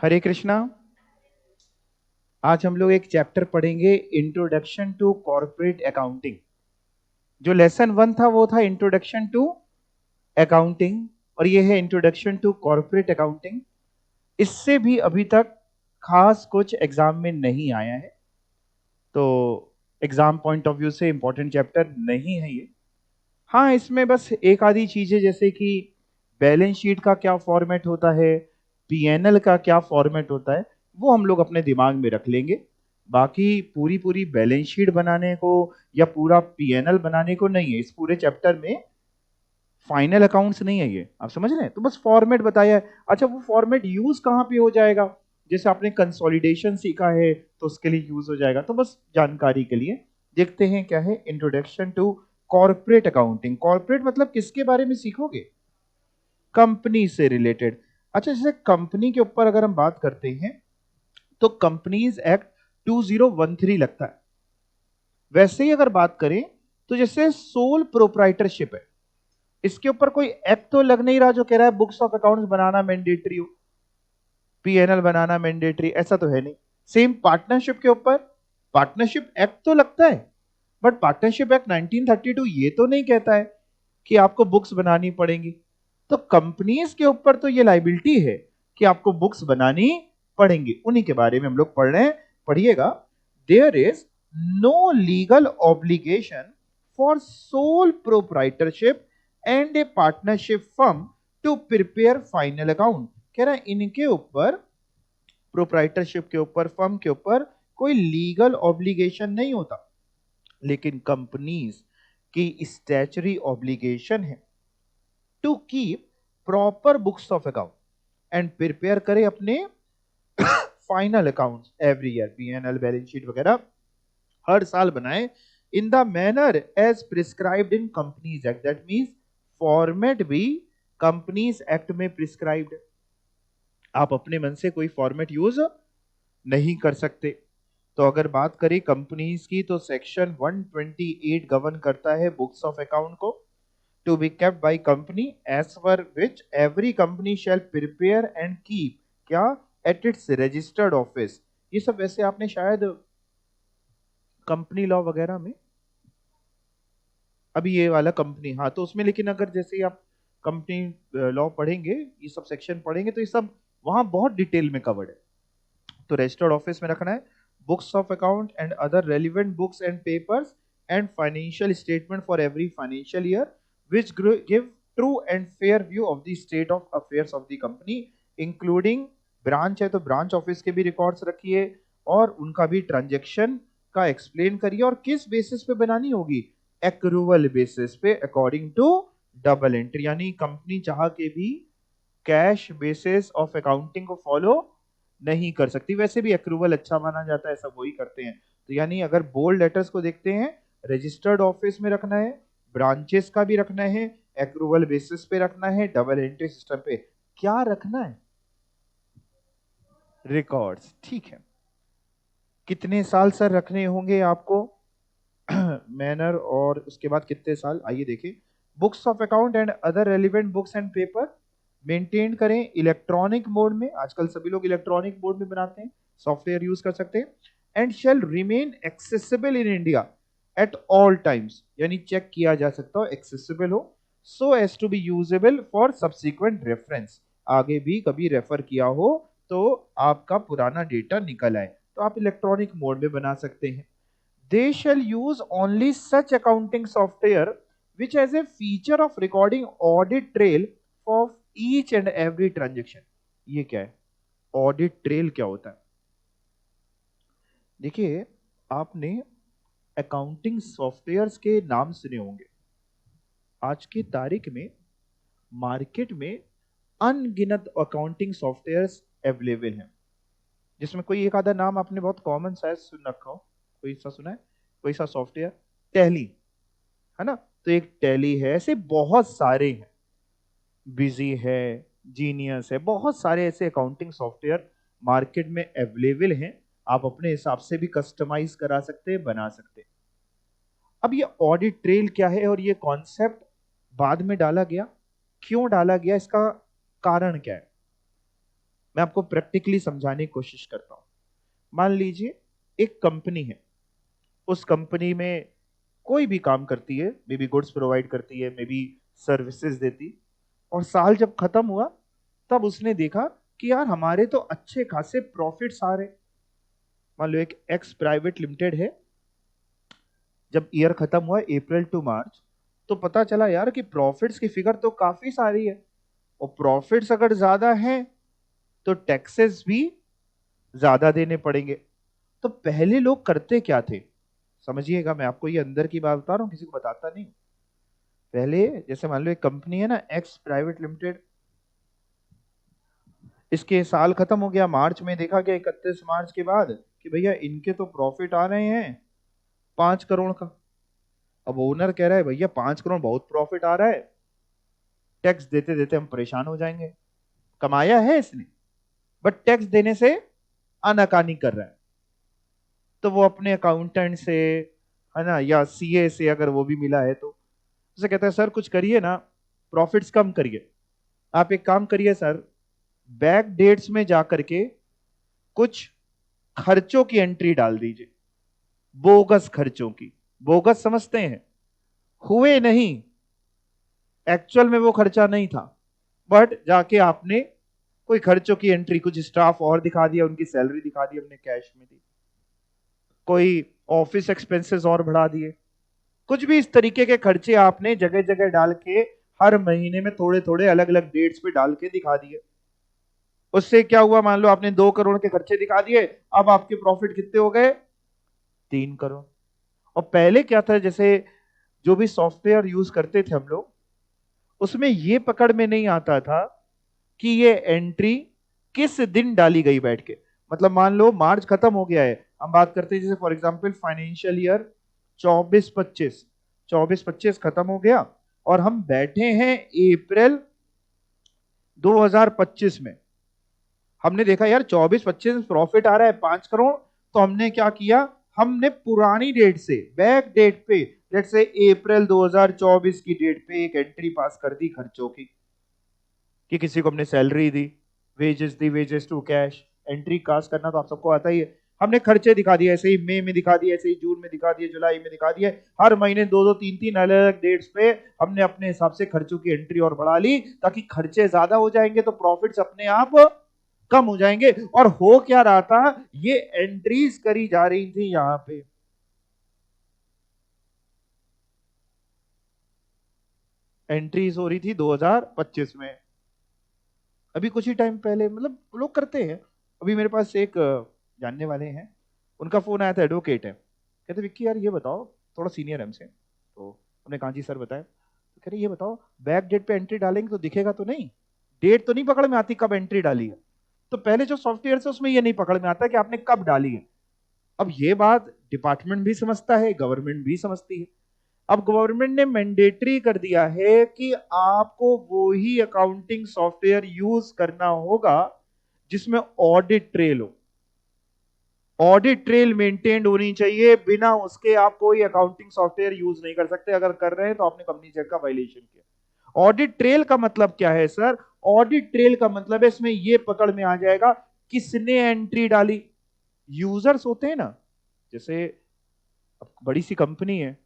हरे कृष्णा। आज हम लोग एक चैप्टर पढ़ेंगे, इंट्रोडक्शन टू कॉर्पोरेट अकाउंटिंग। जो लेसन 1 था वो था इंट्रोडक्शन टू अकाउंटिंग, और ये है इंट्रोडक्शन टू कॉर्पोरेट अकाउंटिंग। इससे भी अभी तक खास कुछ एग्जाम में नहीं आया है, तो एग्जाम पॉइंट ऑफ व्यू से इंपॉर्टेंट चैप्टर नहीं है ये। हाँ, इसमें बस एक आधी चीजें, जैसे कि बैलेंस शीट का क्या फॉर्मेट होता है, पीएनएल का क्या फॉर्मेट होता है, वो हम लोग अपने दिमाग में रख लेंगे। बाकी पूरी पूरी बैलेंस शीट बनाने को या पूरा पीएनएल बनाने को नहीं है। इस पूरे चैप्टर में फाइनल अकाउंट्स नहीं है, ये आप समझ रहे हैं। तो बस फॉर्मेट बताया है। अच्छा, वो फॉर्मेट यूज कहाँ पे हो जाएगा? जैसे आपने कंसोलिडेशन सीखा है तो उसके लिए यूज हो जाएगा। तो बस जानकारी के लिए देखते हैं क्या है introduction to corporate accounting. Corporate मतलब किसके बारे में सीखोगे? कंपनी से रिलेटेड। अच्छा, जैसे कंपनी के ऊपर अगर हम बात करते हैं तो कंपनीज एक्ट 2013 लगता है। वैसे ही अगर बात करें तो जैसे सोल प्रोप्राइटरशिप है, इसके ऊपर कोई एक्ट तो लग नहीं रहा जो कह रहा है books of accounts banana mandatory हो, पीएनएल बनाना मैंडेटरी, ऐसा तो है नहीं। सेम पार्टनरशिप के ऊपर पार्टनरशिप एक्ट तो लगता है, बट पार्टनरशिप एक्ट 1932 ये तो नहीं कहता है कि आपको बुक्स बनानी पड़ेंगी। तो कंपनीज के ऊपर तो ये लाइबिलिटी है कि आपको बुक्स बनानी पड़ेंगी। उन्हीं के बारे में हम लोग पढ़ रहे हैं, पढ़िएगा। There is no legal obligation for sole proprietorship and a partnership firm to prepare final account. कह रहा है इनके ऊपर, प्रोप्राइटरशिप के ऊपर, फर्म के ऊपर कोई लीगल ऑब्लिगेशन नहीं होता, लेकिन कंपनीज की स्टैचुटरी ऑब्लिगेशन है to keep proper books of account and prepare करे अपने final accounts every year. P N L, balance sheet वगैरह हर साल बनाए in the manner as prescribed in companies act. That means format भी कंपनीज एक्ट में प्रिस्क्राइब्ड है। आप अपने मन से कोई फॉर्मेट यूज नहीं कर सकते। तो अगर बात करें कंपनीज की तो सेक्शन 128 गवर्न करता है बुक्स ऑफ अकाउंट को, to be kept by company as per which every company shall prepare and keep क्या at its registered office। ये सब वैसे आपने शायद कंपनी लॉ वगैरह में, अभी ये वाला कंपनी, हाँ तो उसमें, लेकिन अगर जैसे ही आप कंपनी लॉ पढ़ेंगे, ये सब सेक्शन पढ़ेंगे, तो ये सब वहां बहुत डिटेल में कवर्ड है। तो रजिस्टर्ड ऑफिस में रखना है books of account and other relevant books and papers and financial statement for every financial year which give true and fair view of the state of affairs of the company including branch है तो branch office के भी records रखिए और उनका भी transaction का explain करिए। और किस बेसिस पे बनानी होगी? एक्रूवल बेसिस पे, अकॉर्डिंग टू डबल एंट्री। यानी कंपनी चाह के भी कैश बेसिस ऑफ अकाउंटिंग को फॉलो नहीं कर सकती। वैसे भी एक्रूवल अच्छा माना जाता है, सब वही करते हैं। तो यानी अगर बोल्ड लेटर्स को देखते हैं, रजिस्टर्ड ऑफिस में रखना है, ब्रांचेस का भी रखना है, एक्रूवल बेसिस पे रखना है, डबल एंट्री सिस्टम पे क्या रखना है? रिकॉर्ड्स। ठीक है, कितने साल सर रखने होंगे आपको? मैनर, और उसके बाद कितने साल, आइए देखें। Books of account and other relevant books and paper maintain करें इलेक्ट्रॉनिक मोड में। आजकल सभी लोग इलेक्ट्रॉनिक मोड में बनाते हैं, सॉफ्टवेयर यूज कर सकते हैं। And shall remain accessible in India at all times, यानी चेक किया जा सकता हो, एक्सेसिबल हो, so as to be usable for subsequent reference. आगे भी कभी रेफर किया हो तो आपका पुराना डेटा निकल आए, तो आप इलेक्ट्रॉनिक मोड में बना सकते हैं। They shall use only such accounting software which has a feature of recording audit trail of each and every transaction। ये क्या है? ऑडिट ट्रेल क्या होता है? देखिए, आपने अकाउंटिंग सॉफ्टवेयर्स के नाम सुने होंगे। आज की तारीख में मार्केट में अनगिनत अकाउंटिंग सॉफ्टवेयर्स अवेलेबल हैं, जिसमें कोई एक आधा नाम आपने बहुत कॉमन शायद सुन रखा हो। कोई सा सुना है? कोई सा सॉफ्टवेयर? टैली, है ना? तो एक टैली है, ऐसे बहुत सारे हैं, बिजी है, जीनियस है, बहुत सारे ऐसे अकाउंटिंग सॉफ्टवेयर मार्केट में अवेलेबल हैं। आप अपने हिसाब से भी कस्टमाइज करा सकते हैं, बना सकते हैं। अब ये ऑडिट ट्रेल क्या है और ये कॉन्सेप्ट बाद में डाला गया, क्यों डाला गया, इसका कारण क्या है? मैं आपको प्रैक्टिकली समझाने की कोशिश करता हूं। मान लीजिए एक कंपनी है, उस कंपनी में कोई भी काम करती है, मे बी गुड्स प्रोवाइड करती है, मे बी सर्विसेज देती, और साल जब खत्म हुआ तब उसने देखा कि यार हमारे तो अच्छे खासे प्रॉफिट्स आ रहे। मान लो एक एक्स प्राइवेट लिमिटेड है, जब ईयर खत्म हुआ अप्रैल टू मार्च, तो पता चला यार कि प्रॉफिट्स की फिगर तो काफी सारी है, और प्रॉफिट्स अगर ज्यादा है तो टैक्सेस भी ज्यादा देने पड़ेंगे। तो पहले लोग करते क्या थे, समझिएगा, मैं आपको ये अंदर की बात बता रहा हूँ, किसी को बताता नहीं। पहले जैसे मान लो एक कंपनी है ना, एक्स प्राइवेट लिमिटेड, इसके साल खत्म हो गया मार्च में, देखा गया 31 मार्च के बाद कि भैया इनके तो प्रॉफिट आ रहे हैं 5 करोड़ का। अब ओनर कह रहा है भैया 5 करोड़ बहुत प्रॉफिट आ रहा है, टैक्स देते देते हम परेशान हो जाएंगे। कमाया है इसने, बट टैक्स देने से आनाकानी कर रहा है। तो वो अपने अकाउंटेंट से, है ना, या सीए से अगर वो भी मिला है तो उसे कहता है सर कुछ करिए ना, प्रॉफिट्स कम करिए। आप एक काम करिए सर, बैक डेट्स में जाकर के कुछ खर्चों की एंट्री डाल दीजिए, बोगस खर्चों की। बोगस समझते हैं, हुए नहीं, एक्चुअल में वो खर्चा नहीं था, बट जाके आपने कोई खर्चों की एंट्री, कुछ स्टाफ और दिखा दिया, उनकी सैलरी दिखा दी हमने कैश में दी, कोई ऑफिस एक्सपेंसेस और बढ़ा दिए, कुछ भी इस तरीके के खर्चे आपने जगह जगह डाल के हर महीने में थोड़े थोड़े अलग अलग डेट्स पे डाल के दिखा दिए। उससे क्या हुआ, मान लो आपने 2 करोड़ के खर्चे दिखा दिए, अब आपके प्रॉफिट कितने हो गए, 3 करोड़। और पहले क्या था, जैसे जो भी सॉफ्टवेयर यूज करते थे हम लोग, उसमें ये पकड़ में नहीं आता था कि ये एंट्री किस दिन डाली गई बैठ के। मतलब मान लो मार्च खत्म हो गया है, हम बात करते हैं जैसे फॉर एग्जांपल फाइनेंशियल ईयर 24-25, 24-25 खत्म हो गया और हम बैठे हैं अप्रैल 2025 में। हमने देखा यार 24-25 प्रॉफिट आ रहा है 5 करोड़, तो हमने क्या किया, हमने पुरानी डेट से बैक डेट पे, लेट से अप्रैल 2024 की डेट पे एक एंट्री पास कर दी खर्चों की, कि किसी को हमने सैलरी दी, wages to cash. Entry cast करना तो आप सबको आता ही है। हमने खर्चे दिखा दिए, ऐसे ही मई में दिखा दिए, ऐसे ही जून में दिखा दिए, जुलाई में दिखा दिए, हर महीने 2-2 3-3 अलग अलग डेट्स पे हमने अपने हिसाब से खर्चों की एंट्री और बढ़ा ली, ताकि खर्चे ज्यादा हो जाएंगे तो प्रॉफिट्स अपने आप कम हो जाएंगे। और हो क्या रहा था, ये एंट्रीज करी जा रही थी यहां पे, एंट्रीज हो रही थी 2025 में। अभी कुछ ही टाइम पहले, मतलब लोग करते हैं। अभी मेरे पास एक जानने वाले हैं, उनका फोन आया था, एडवोकेट है, कहते विक्की यार ये बताओ, थोड़ा सीनियर है हमसे, तो हमने कहा जी सर बताएं। तो कह रहे ये बताओ, बैक डेट पे एंट्री डालेंगे तो दिखेगा तो नहीं, डेट तो नहीं पकड़ में आती कब एंट्री डाली है। तो पहले जो सॉफ्टवेयर है उसमें ये नहीं पकड़ में आता कि आपने कब डाली है। अब ये बात डिपार्टमेंट भी समझता है, गवर्नमेंट भी समझती है। अब गवर्नमेंट ने मैंडेटरी कर दिया है कि आपको वो ही अकाउंटिंग सॉफ्टवेयर यूज करना होगा जिसमें ऑडिट ट्रेल हो। ऑडिट ट्रेल मेंटेन्ड होनी चाहिए, बिना उसके आप कोई अकाउंटिंग सॉफ्टवेयर यूज नहीं कर सकते। अगर कर रहे हैं तो आपने कंपनी चेक का वायलेशन किया। ऑडिट ट्रेल का मतलब क्या है सर, ऑडिट ट्रेल का मतलब है इसमें यह पकड़ में आ जाएगा किसने एंट्री डाली। यूजर्स होते हैं ना, जैसे बड़ी सी कंपनी है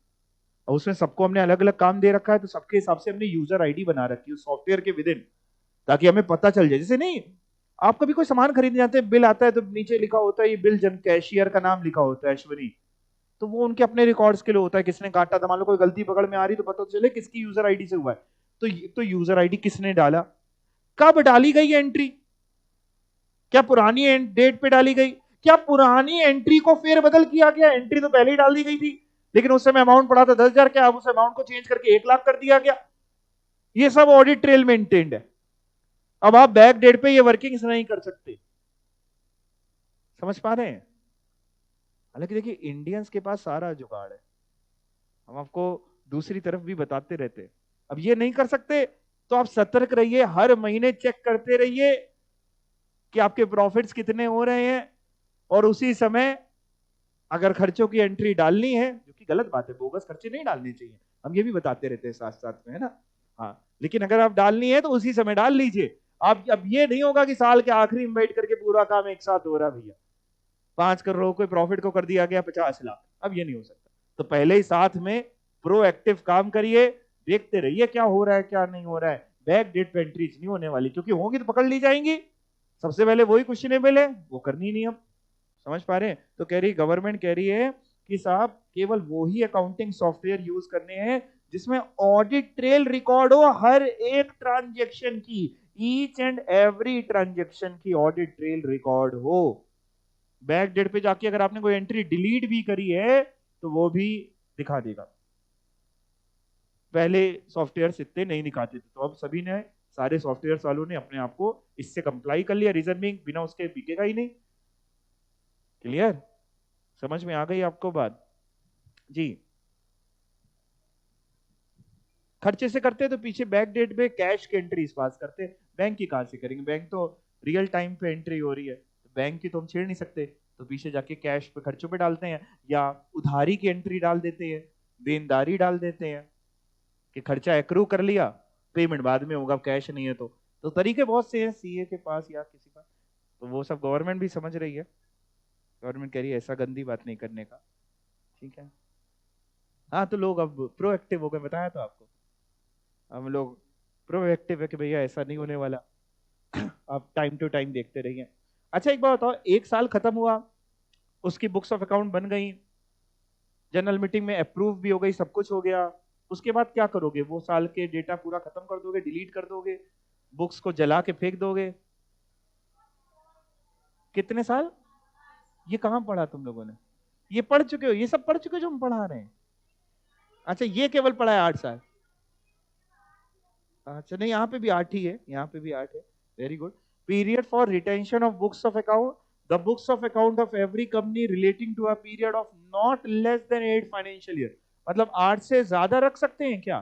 और उसमें सबको हमने अलग अलग काम दे रखा है, तो सबके हिसाब से हमने यूजर आईडी बना रखी है सॉफ्टवेयर के विद इन, ताकि हमें पता चल जाए। जैसे नहीं, आप कभी कोई सामान खरीदने जाते हैं, बिल आता है तो नीचे लिखा होता है ये बिल, जन कैशियर का नाम लिखा होता है अश्वनी, तो वो उनके अपने रिकॉर्ड्स के लिए होता है, किसने काटा था, मान लो कोई गलती पकड़ में आ रही तो पता तो चले किसकी यूजर आईडी से हुआ है। तो यूजर आईडी किसने डाला, कब डाली गई एंट्री, क्या पुरानी डेट पे डाली गई, क्या पुरानी एंट्री को फेरबदल किया गया, एंट्री तो पहले ही डाल दी गई थी लेकिन उस समय अमाउंट पड़ा था 10,000, क्या अब उस अमाउंट को चेंज करके 1 लाख कर दिया गया। ये सब ऑडिट ट्रेल मेंटेन्ड है। अब आप बैक डेट पे ये वर्किंग्स नहीं कर सकते, समझ पा रहे हैं। हालांकि देखिए इंडियंस के पास सारा जुगाड़ है, हम आपको दूसरी तरफ भी बताते रहते हैं। अब ये नहीं कर सकते तो आप सतर्क रहिए, हर महीने चेक करते रहिए कि आपके प्रॉफिट्स कितने हो रहे हैं, और उसी समय अगर खर्चों की एंट्री डालनी है, जो कि गलत बात है, बोगस खर्चे नहीं डालने चाहिए, हम ये भी बताते रहते हैं साथ साथ में, है ना। हाँ, लेकिन अगर आप डालनी है तो उसी समय डाल लीजिए। आप अब ये नहीं होगा कि साल के आखिरी में बैठ करके पूरा काम एक साथ हो रहा भैया, 5 करोड़ कोई प्रॉफिट को कर दिया गया 50 लाख, अब ये नहीं हो सकता। तो पहले ही साथ में प्रोएक्टिव काम करिए, देखते रहिए क्या हो रहा है क्या नहीं हो रहा है। बैक डेट पे एंट्रीज नहीं होने वाली, क्योंकि होंगी तो पकड़ ली जाएंगी। सबसे पहले वही क्वेश्चनेबल है, वो करनी नहीं। हम समझ पा रहे हैं? तो कह रही गवर्नमेंट कह रही है कि साहब केवल वो ही अकाउंटिंग सॉफ्टवेयर यूज करने हैं जिसमें ऑडिट ट्रेल रिकॉर्ड हो हर एक ट्रांजेक्शन की, ईच एंड एवरी ट्रांजेक्शन की ऑडिट ट्रेल रिकॉर्ड हो। बैक डेट पे जाके अगर आपने कोई एंट्री डिलीट भी करी है तो वो भी दिखा देगा। पहले सॉफ्टवेयर इतने नहीं दिखाते थे, तो अब सभी ने, सारे सॉफ्टवेयर वालों ने अपने आप को इससे कंप्लाई कर लिया। रीजन बीइंग बिना उसके बिकेगा ही नहीं। क्लियर? समझ में आ गई आपको बात जी? खर्चे से करते तो पीछे बैक डेट में कैश की एंट्रीज पास करते, बैंक की कहां से करेंगे? बैंक तो रियल टाइम पे एंट्री हो रही है, तो बैंक की तो हम छेड़ नहीं सकते, तो पीछे जाके कैश पे खर्चों पे डालते हैं, या उधारी की एंट्री डाल देते हैं, देनदारी डाल देते हैं कि खर्चा एक्रू कर लिया, पेमेंट बाद में होगा, कैश नहीं है तो तरीके बहुत से हैं सीए के पास या किसी का। तो वो सब गवर्नमेंट भी समझ रही है। गवर्नमेंट कह रही है ऐसा गंदी बात नहीं करने का। ठीक है, हाँ तो लोग अब प्रोएक्टिव हो गए, बताया तो आपको। हम लोग प्रोएक्टिव है कि भैया ऐसा नहीं होने वाला, आप टाइम टू टाइम देखते रहिए। अच्छा एक बात बताओ, एक साल खत्म हुआ, उसकी बुक्स ऑफ अकाउंट बन गई, जनरल मीटिंग में अप्रूव भी हो गई, सब कुछ हो गया, उसके बाद क्या करोगे? वो साल के डेटा पूरा खत्म कर दोगे, डिलीट कर दोगे, बुक्स को जला के फेंक दोगे? कितने साल? ये कहां पढ़ा तुम लोगों ने? ये पढ़ चुके हो, ये सब पढ़ चुके हो जो हम पढ़ा रहे हैं? अच्छा ये केवल पढ़ा है 8 साल? अच्छा नहीं, यहाँ पे भी 8 ही है, यहाँ पे भी 8 है। Very good. Period for retention of books of account, the books of account of every company relating to a period of not less than 8 financial year. मतलब 8 से ज्यादा रख सकते हैं क्या?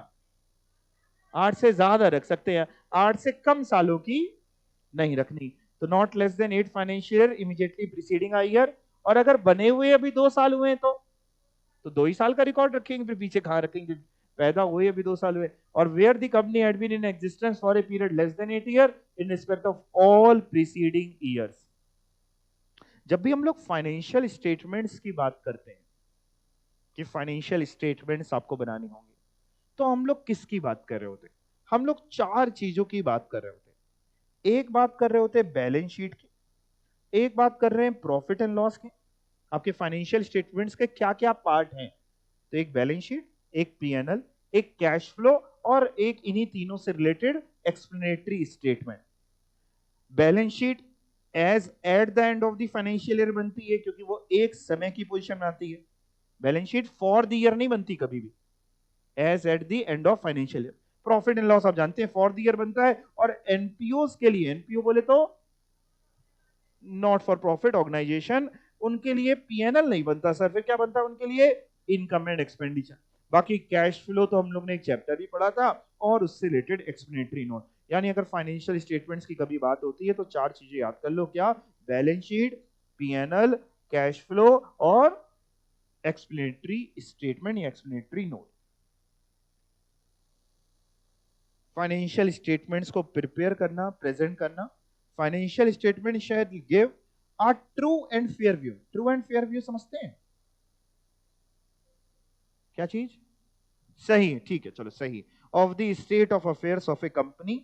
8 से ज्यादा रख सकते हैं, 8 से कम सालों की नहीं रखनी। तो not less than 8 financial year immediately preceding a year. और अगर बने हुए अभी 2 साल हुए हैं तो 2 ही साल का रिकॉर्ड रखेंगे, फिर पीछे कहां रखेंगे? पैदा हुए अभी 2 साल हुए। और where the company had been in existence for a period less than 8 year in respect of all preceding years. जब भी हम लोग फाइनेंशियल स्टेटमेंट्स की बात करते हैं कि फाइनेंशियल स्टेटमेंट्स आपको बनाने होंगे, तो हम लोग किसकी बात कर रहे होते? हम लोग 4 चीजों की बात कर रहे होते। एक बात कर रहे होते बैलेंस शीट की, एक बात कर रहे हैं प्रॉफिट एंड लॉस की, आपके फाइनेंशियल स्टेटमेंट्स के क्या क्या पार्ट हैं। तो एक बैलेंस शीट, एक पीएनएल, एक कैश फ्लो, और एक इन्हीं तीनों से related explanatory statement. Balance sheet as at the end of the financial year बनती है, क्योंकि वो एक समय की पोजीशन में आती है। Balance sheet for the year नहीं बनती कभी भी, as at the end of financial year. Profit and loss आप जानते हैं फॉर द ईयर बनता है, और एनपीओ के लिए, एनपीओ बोले तो नॉट फॉर प्रॉफिट ऑर्गेनाइजेशन, उनके लिए पीएनएल नहीं बनता सर, फिर क्या बनता है उनके लिए? Income and expenditure. बाकी कैश फ्लो तो हम लोग ने एक चैप्टर भी पढ़ा था, और उससे रिलेटेड एक्सप्लेनेटरी नोट। यानी अगर फाइनेंशियल स्टेटमेंट्स की कभी बात होती है तो 4 चीजें याद कर लो, क्या? Balance sheet, P N L, cash flow, और एक्सप्लेनेटरी स्टेटमेंट या एक्सप्लेनेटरी नोट। फाइनेंशियल स्टेटमेंट्स को प्रिपेयर करना, प्रेजेंट करना। Financial statement should give a true and fair view. True and fair view समझते हैं? क्या चीज? सही, ठीक है, चलो सही, of the state of affairs of a company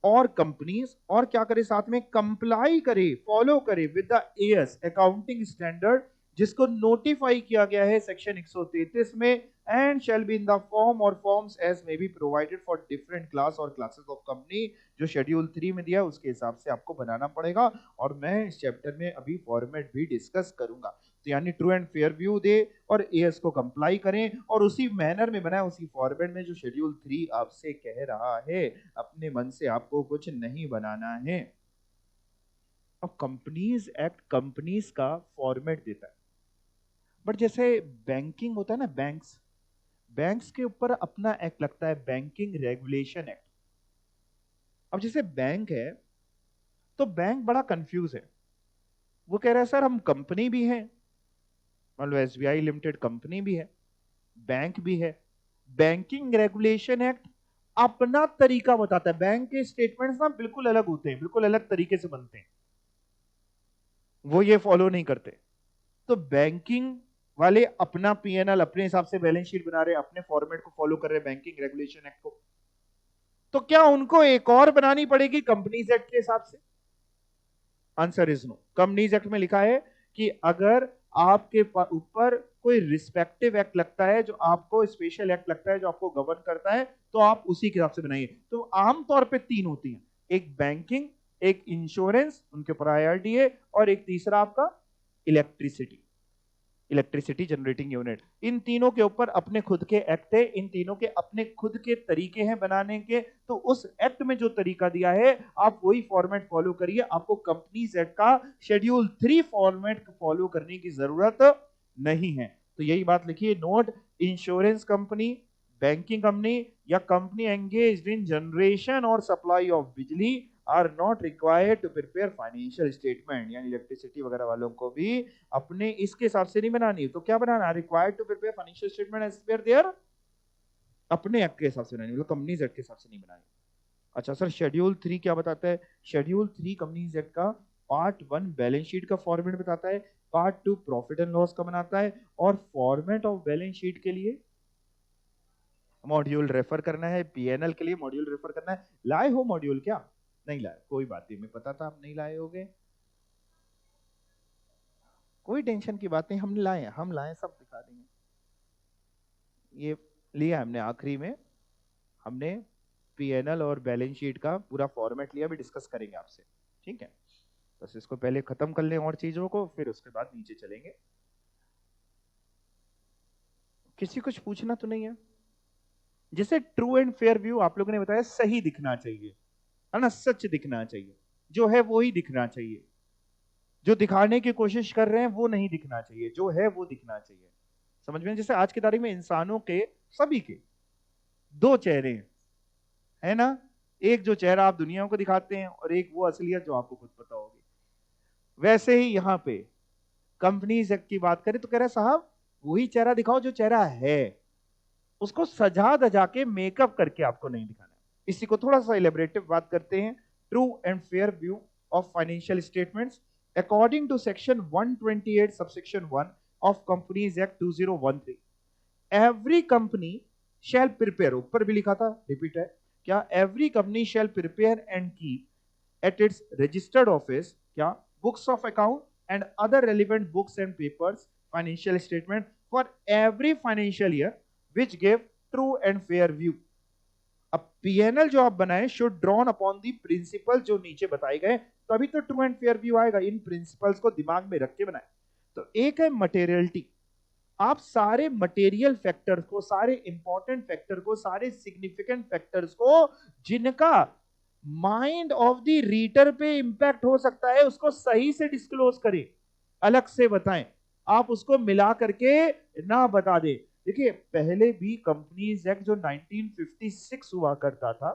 और कंपनीज, और क्या करे साथ में? कंप्लाई करे, फॉलो करे with the AS accounting standard, जिसको नोटिफाई किया गया है सेक्शन 133 में, and shall be in the form or forms as may be provided for different class or classes of company. जो शेड्यूल 3 में दिया है उसके हिसाब से आपको बनाना पड़ेगा, और मैं इस चैप्टर में अभी फॉर्मेट भी डिस्कस करूंगा। तो यानी ट्रू एंड फेयर व्यू दे और एएस को कंप्लाई करें, और उसी मैनर में बनाए, उसी फॉर्मेट में जो शेड्यूल 3 आपसे कह रहा है। अपने मन से आपको कुछ नहीं बनाना है। अब कंपनीज एक्ट कंपनीज का फॉर्मेट देता है, बट जैसे बैंकिंग होता है ना, बैंक्स, बैंक्स के ऊपर अपना एक्ट लगता है, बैंकिंग रेगुलेशन एक्ट। अब जैसे बैंक है, तो बैंक बड़ा कंफ्यूज है। वो कह रहा है सर हम कंपनी भी हैं, मान लो एसबीआई लिमिटेड कंपनी भी है, बैंक भी है, बैंकिंग रेगुलेशन एक्ट अपना तरीका बताता है। बैंक के स्टेटमेंट्स ना बिल्कुल अलग होते हैं, बिल्कुल अलग तरीके से बनते हैं, वो ये फॉलो नहीं करते। तो बैंकिंग वाले अपना पीएनएल अपने हिसाब से बैलेंस शीट बना रहे हैं, अपने फॉर्मेट को फॉलो कर रहे हैं, बैंकिंग रेगुलेशन एक्ट को। तो क्या उनको एक और बनानी पड़ेगी कंपनीज एक्ट के हिसाब से? Answer is no. Companies act में लिखा है कि अगर आपके ऊपर कोई रिस्पेक्टिव एक्ट लगता है, जो आपको स्पेशल एक्ट लगता है, जो आपको गवर्न करता है, तो आप उसी के हिसाब से बनाइए। तो आमतौर पे तीन होती हैं, एक बैंकिंग, एक इंश्योरेंस, उनके ऊपर आईआरडीए, और एक तीसरा आपका इलेक्ट्रिसिटी, इलेक्ट्रिसिटी जनरेटिंग यूनिट। इन तीनों के ऊपर अपने खुद के एक्ट है, इन तीनों के अपने खुद के तरीके हैं बनाने के। तो उस एक्ट में जो तरीका दिया है आप वही फॉर्मेट फॉलो करिए। आपको कंपनीज एक्ट का शेड्यूल 3 फॉर्मेट फॉलो करने की जरूरत नहीं है। तो यही बात लिखिए, note, insurance company, banking company या कंपनी एंगेज्ड इन जनरेशन और सप्लाई ऑफ बिजली are not required to prepare financial statement. यानी इलेक्ट्रिसिटी वगैरह वालों को भी अपने इसके हिसाब से नहीं बनानी। तो क्या बनाना? Required to prepare financial statement as per their, अपने एक्ट के हिसाब से बनानी, मतलब कंपनीज एक्ट के हिसाब से नहीं बनानी। अच्छा सर, शेड्यूल 3 क्या बताता है? शेड्यूल 3 कंपनीज एक्ट का पार्ट 1 बैलेंस शीट का फॉर्मेट बताता है, पार्ट 2 प्रॉफिट एंड लॉस का बनाता है, और फॉर्मेट ऑफ बैलेंस शीट के लिए मॉड्यूल रेफर करना है, पीएनएल के लिए मॉड्यूल रेफर करना है। लाए हो मॉड्यूल? क्या नहीं लाए? कोई बात नहीं, मैं पता था आप नहीं लाए होगे, कोई टेंशन की बात नहीं, हमने लाए, हम लाए, सब दिखा देंगे। ये लिया हमने आखिरी में, हमने पीएनएल और बैलेंस शीट का पूरा फॉर्मेट लिया, भी डिस्कस करेंगे आपसे, ठीक है? बस इसको पहले खत्म कर लें और चीजों को, फिर उसके बाद नीचे चलेंगे। किसी कुछ पूछना तो नहीं है? जैसे ट्रू एंड फेयर व्यू आप लोगों ने बताया, सही दिखना चाहिए, है ना, सच दिखना चाहिए, जो है वो ही दिखना चाहिए, जो दिखाने की कोशिश कर रहे हैं वो नहीं दिखना चाहिए, जो है वो दिखना चाहिए। समझ में? जैसे आज की तारीख में इंसानों के, सभी के दो चेहरे हैं, है ना? एक जो चेहरा आप दुनिया को दिखाते हैं, और एक वो असलियत जो आपको खुद पता होगी। वैसे ही यहां पे कंपनीज एक्ट की बात करें तो कह रहे हैं साहब वही चेहरा दिखाओ जो चेहरा है, उसको सजा धजा के मेकअप करके आपको नहीं दिखाना है। इसी को थोड़ा सा इलेबरेटिव बात करते हैं। True and fair view of financial statements according to section 128 subsection 1 of companies act 2013, every company shall prepare, ऊपर भी लिखा था, रिपीट है क्या? Every company shall prepare and keep at its registered office क्या? Books of account and other relevant books and papers, financial statement for every financial year which give true and fair view. अब PNL जो आप बनाए should drawn upon the principal जो नीचे बताए गए, तभी तो ट्रू एंड फेयर व्यू आएगा। इन प्रिंसिपल्स को दिमाग में रख के बनाए। तो एक है मटेरियलिटी, आप सारे मटेरियल फैक्टर्स को, सारे इंपॉर्टेंट फैक्टर को, सारे सिग्निफिकेंट फैक्टर्स को जिनका माइंड ऑफ द रीडर पे इंपैक्ट हो सकता है, उसको सही से डिस्क्लोज करें, अलग से बताएं। आप उसको मिला करके ना बता दें। देखिए पहले भी कंपनीज एक्ट जो 1956 हुआ करता था,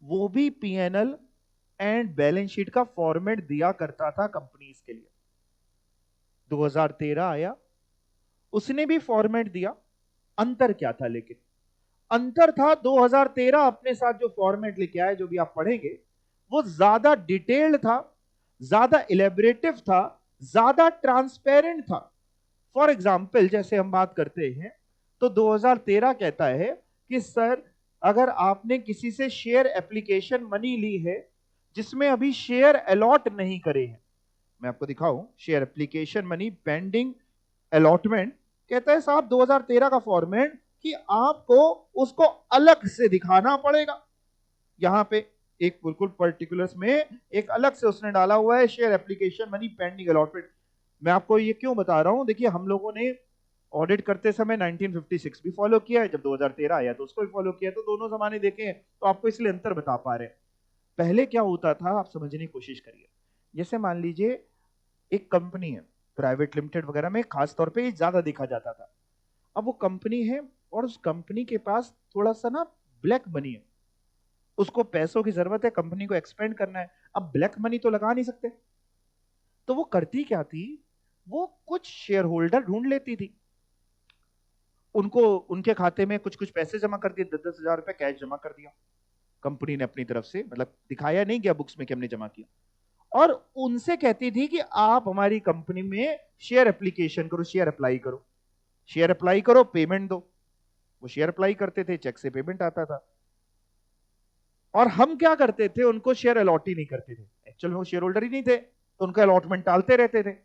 वो भी पीएनएल एंड बैलेंस शीट का फॉर्मेट दिया करता था कंपनीज के लिए। 2013 आया, उसने भी फॉर्मेट दिया। अंतर क्या था? लेकिन अंतर था 2013 अपने साथ जो फॉर्मेट लेके आए, जो भी आप पढ़ेंगे, वो ज्यादा डिटेल्ड था, ज्यादा इलेबरेटिव था, ज्यादा ट्रांसपेरेंट था। फॉर एग्जाम्पल जैसे हम बात करते हैं तो 2013 कहता है कि सर अगर आपने किसी से शेयर एप्लीकेशन मनी ली है जिसमें अभी शेयर अलॉट नहीं करे हैं, मैं आपको दिखाऊं, share application money pending allotment, कहता है साहब 2013 का फॉर्मेट कि आपको उसको अलग से दिखाना पड़ेगा। यहां पे एक बिल्कुल पर्टिकुलर्स में एक अलग से उसने डाला हुआ है, share application money pending allotment. मैं आपको ये क्यों बता रहा हूं? देखिए हम लोगों ने ऑडिट करते समय 1956 भी फॉलो किया है, जब 2013 आया तो उसको भी फॉलो किया, तो दोनों जमाने देखे हैं, तो आपको इसलिए अंतर बता पा रहे हैं। पहले क्या होता था आप समझने की कोशिश करिए। जैसे मान लीजिए एक कंपनी है, प्राइवेट लिमिटेड वगैरह में खास तौर पे ज्यादा देखा जाता था। अब वो कंपनी है और उस कंपनी के पास थोड़ा सा ना ब्लैक मनी है, उसको पैसों की जरूरत है, कंपनी को एक्सपेंड करना है। अब ब्लैक मनी तो लगा नहीं सकते, तो वो करती क्या थी, वो कुछ शेयर होल्डर ढूंढ लेती थी, उनको उनके खाते में कुछ कुछ पैसे जमा कर दिए, 10-10 हजार रुपए कैश जमा कर दिया कंपनी ने अपनी तरफ से, मतलब दिखाया नहीं गया बुक्स में कि हमने जमा किया। और उनसे कहती थी कि आप हमारी कंपनी में शेयर एप्लीकेशन करो, शेयर अप्लाई करो, शेयर अप्लाई करो, पेमेंट दो। वो शेयर अप्लाई करते थे, चेक से पेमेंट आता था। और हम क्या करते थे, उनको शेयर अलॉट ही नहीं करते थे, एक्चुअल में वो शेयर होल्डर ही नहीं थे, तो उनका अलॉटमेंट टालते रहते थे।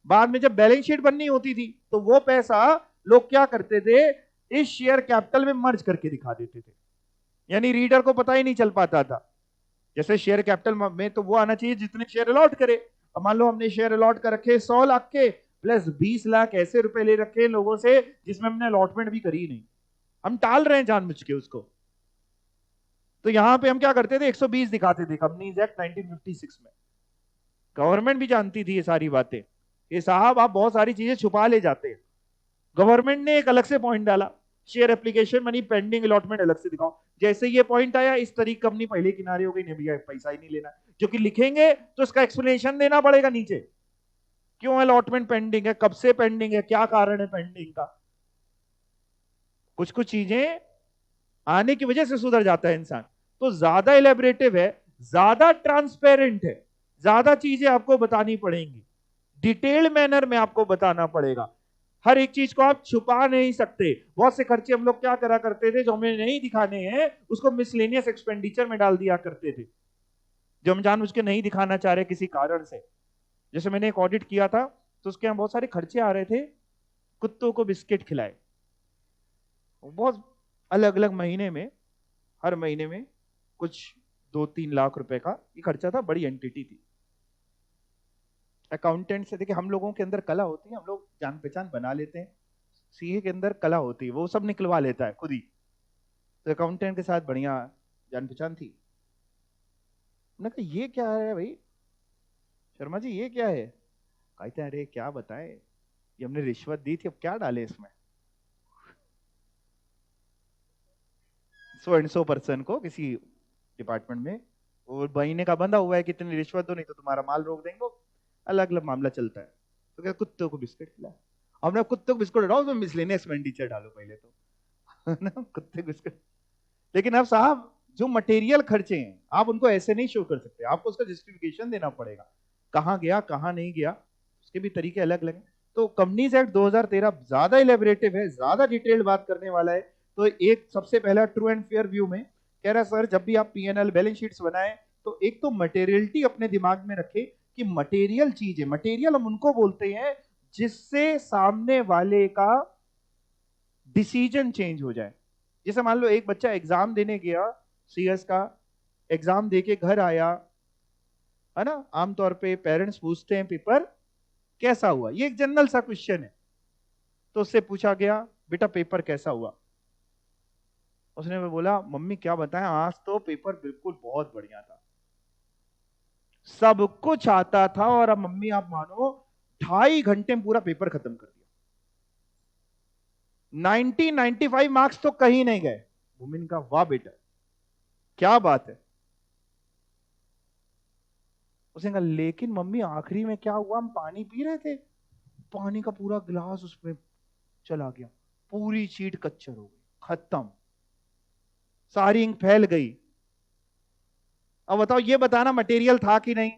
बाद में जब बैलेंस शीट बननी होती थी तो वो पैसा लोग क्या करते थे, इस शेयर कैपिटल में मर्ज करके दिखा देते थे, यानी रीडर को पता ही नहीं चल पाता था। जैसे शेयर कैपिटल में तो वो आना चाहिए जितने शेयर अलॉट करे। अब मान लो हमने शेयर अलॉट कर रखे 100 लाख के, प्लस 20 लाख ऐसे रुपए ले रखे लोगों से जिसमें हमने अलॉटमेंट भी करी नहीं, हम टाल रहे हैं जानबूझ के उसको। तो यहां पे हम क्या करते थे, 120 दिखाते थे कंपनीज एक्ट 1956 में। गवर्नमेंट भी जानती थी ये सारी बातें कि साहब आप बहुत सारी चीजें छुपा ले जाते हैं। गवर्नमेंट ने एक अलग से पॉइंट डाला, share application money pending allotment अलग से दिखाओ। जैसे ये पॉइंट आया, इस तरीके कंपनी पहले किनारे हो गई, नहीं भैया पैसा ही नहीं लेना, जो कि लिखेंगे तो इसका एक्सप्लेनेशन देना पड़ेगा नीचे, क्यों अलॉटमेंट पेंडिंग है, कब से पेंडिंग है, क्या कारण है पेंडिंग का। कुछ कुछ चीजें आने की वजह से सुधर जाता है इंसान। तो ज्यादा इलेबरेटिव है, ज्यादा ट्रांसपेरेंट है, ज्यादा चीजें आपको बतानी पड़ेंगी, डिटेल्ड मैनर में आपको बताना पड़ेगा। हर एक चीज को आप छुपा नहीं सकते। बहुत से खर्चे हम लोग क्या करा करते थे, जो हमें नहीं दिखाने हैं उसको मिसलेनियस एक्सपेंडिचर में डाल दिया करते थे, जो हम जानबूझ के नहीं दिखाना चाह रहे किसी कारण से। जैसे मैंने एक ऑडिट किया था तो उसके यहाँ बहुत सारे खर्चे आ रहे थे, कुत्तों को बिस्किट खिलाए, बहुत अलग अलग महीने में, हर महीने में कुछ 2-3 लाख रुपए का ये खर्चा था, बड़ी एंटिटी थी। अकाउंटेंट से, देखिए हम लोगों के अंदर कला होती है, हम लोग जान पहचान बना लेते हैं, सीए के अंदर कला होती है, वो सब निकलवा लेता है खुद ही। तो अकाउंटेंट के साथ बढ़िया जान पहचान थी। मैंने कहा ये क्या है भाई शर्मा जी, ये क्या है। कहते हैं अरे क्या बताएं, ये हमने रिश्वत दी थी, अब क्या डाले इसमें। 100% को किसी डिपार्टमेंट में वो महीने का बंधा हुआ है कि इतनी रिश्वत दो नहीं तो तुम्हारा माल रोक देंगे, अलग अलग मामला चलता है। तो क्या कुत्तों को बिस्किट खिलाए, हमने कुत्तों को बिस्कुट डालो, उसमें मिसलेनियस एक्सपेंडिचर डालो पहले तो ना, कुत्ते बिस्कुट। लेकिन अब साहब जो मटेरियल खर्चे हैं आप उनको ऐसे नहीं शो कर सकते, आपको उसका जस्टिफिकेशन देना पड़ेगा, कहाँ गया कहाँ नहीं गया, उसके भी तरीके अलग अलग हैं। तो कंपनीज एक्ट 2013 ज्यादा इलेबरेटिव है, ज्यादा डिटेल्ड बात करने वाला है। तो एक सबसे पहला ट्रू एंड फेयर व्यू में कह रहा है सर, जब भी आप पीएनएल बैलेंस शीट्स बनाएं तो एक तो मटेरियलिटी अपने दिमाग में रखें कि मटेरियल चीज है, मटेरियल हम उनको बोलते हैं जिससे सामने वाले का डिसीजन चेंज हो जाए। जैसे मान लो एक बच्चा एग्जाम देने गया, सीएस का एग्जाम देके घर आया, है ना, आमतौर पे पेरेंट्स पूछते हैं पेपर कैसा हुआ, ये एक जनरल सा क्वेश्चन है। तो उससे पूछा गया बेटा पेपर कैसा हुआ, उसने बोला मम्मी क्या बताएं, आज तो पेपर बिल्कुल बहुत बढ़िया था, सब कुछ आता था, और अब मम्मी आप मानो 2.5 घंटे में पूरा पेपर खत्म कर दिया, 95 मार्क्स तो कहीं नहीं गए। भूमिन का वाह बेटा क्या बात है। उसने कहा लेकिन मम्मी आखिरी में क्या हुआ, हम पानी पी रहे थे, पानी का पूरा गिलास उसमें चला गया, पूरी शीट कच्चर हो गई, खत्म, सारी इंक फैल गई। अब बताओ ये बताना मटेरियल था कि नहीं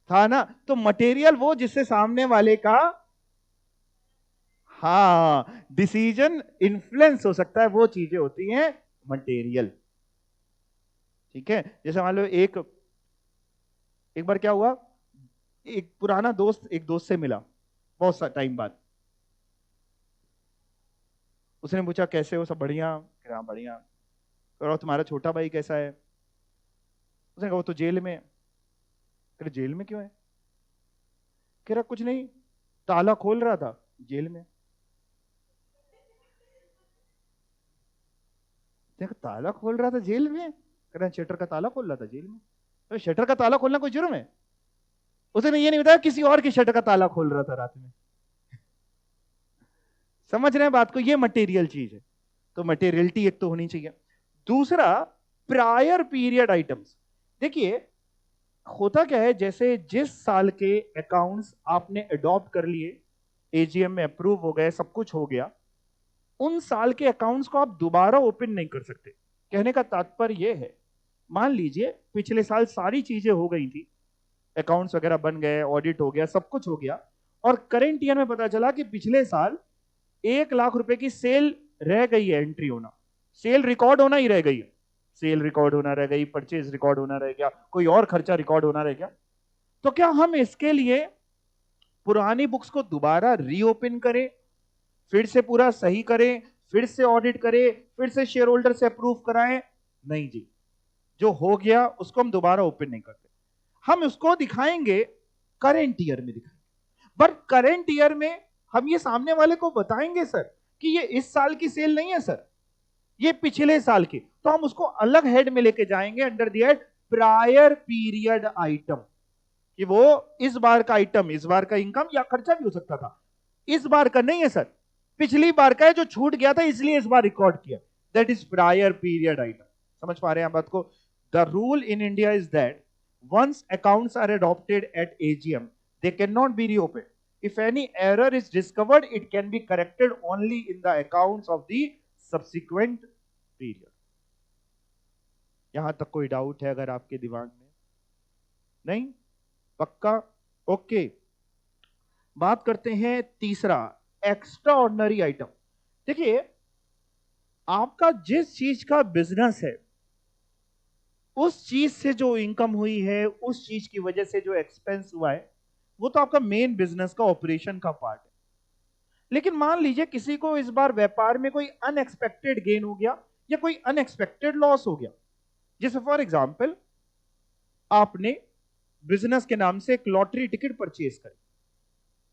था ना। तो मटेरियल वो जिससे सामने वाले का हाँ डिसीजन इन्फ्लुएंस हो सकता है, वो चीजें होती हैं मटेरियल। ठीक है, जैसे मान लो एक बार क्या हुआ, एक पुराना दोस्त एक दोस्त से मिला बहुत सा टाइम बाद, उसने पूछा कैसे हो, सब बढ़िया, कह रहा बढ़िया, और तुम्हारा छोटा भाई कैसा है। उसने कहा वो तो जेल में है। कह रहे जेल में क्यों है, कह रहा कुछ नहीं, ताला खोल रहा था जेल में। देखो ताला खोल रहा था जेल में, कह रहा शटर का ताला खोल रहा था जेल में। तो शटर का ताला खोलना कोई जुर्म है, उसने ये नहीं बताया किसी और की शटर का ताला खोल रहा था रात में। समझ रहे हैं बात को, ये मटेरियल चीज है। तो मटेरियलिटी एक तो होनी चाहिए। दूसरा प्रायर पीरियड आइटम्स। देखिए होता क्या है, जैसे जिस साल के अकाउंट्स आपने अडॉप्ट कर लिए एजीएम में अप्रूव हो गए, सब कुछ हो गया, उन साल के अकाउंट्स को आप दोबारा ओपन नहीं कर सकते। कहने का तात्पर्य यह है, मान लीजिए पिछले साल सारी चीजें हो गई थी, अकाउंट्स वगैरह बन गए, ऑडिट हो गया, सब कुछ हो गया, और करंट ईयर में पता चला कि पिछले साल 1 लाख रुपए की सेल रह गई है एंट्री होना, सेल रिकॉर्ड होना ही रह गई है, सेल रिकॉर्ड होना रह गई, परचेज रिकॉर्ड होना रह गया, कोई और खर्चा रिकॉर्ड होना रह गया। तो क्या हम इसके लिए पुरानी बुक्स को दोबारा रीओपन करें, फिर से पूरा सही करें, फिर से ऑडिट करें, फिर से शेयर होल्डर से अप्रूव कराएं? नहीं जी, जो हो गया उसको हम दोबारा ओपन नहीं करते, हम उसको दिखाएंगे करेंट ईयर में दिखाएंगे। बट करेंट ईयर में हम ये सामने वाले को बताएंगे सर कि ये इस साल की सेल नहीं है सर, ये पिछले साल की, तो हम उसको अलग हेड में लेके जाएंगे under the head prior period item, कि वो इस बार का आइटम, इस बार का इनकम या खर्चा भी हो सकता था, इस बार का नहीं है सर, पिछली बार का है जो छूट गया था इसलिए इस बार रिकॉर्ड किया, that is prior period item. समझ पा रहे हैं बात को? The rule in India is that once accounts are adopted at AGM they can not be reopen. If any error is discovered, it can be corrected only in the accounts of the subsequent period. यहां तक कोई doubt है अगर आपके दिमाग में? नहीं? पक्का? ओके। बात करते हैं तीसरा, एक्स्ट्रा ऑर्डिनरी आइटम। देखिए, आपका जिस चीज का बिजनेस है, उस चीज से जो इनकम हुई है, उस चीज की वजह से जो एक्सपेंस हुआ है, वो तो आपका मेन बिजनेस का ऑपरेशन का पार्ट है। लेकिन मान लीजिए किसी को इस बार व्यापार में कोई अनएक्सपेक्टेड गेन हो गया या कोई अनएक्सपेक्टेड लॉस हो गया। जैसे फॉर एग्जांपल, आपने बिजनेस के नाम से एक लॉटरी टिकट परचेज करी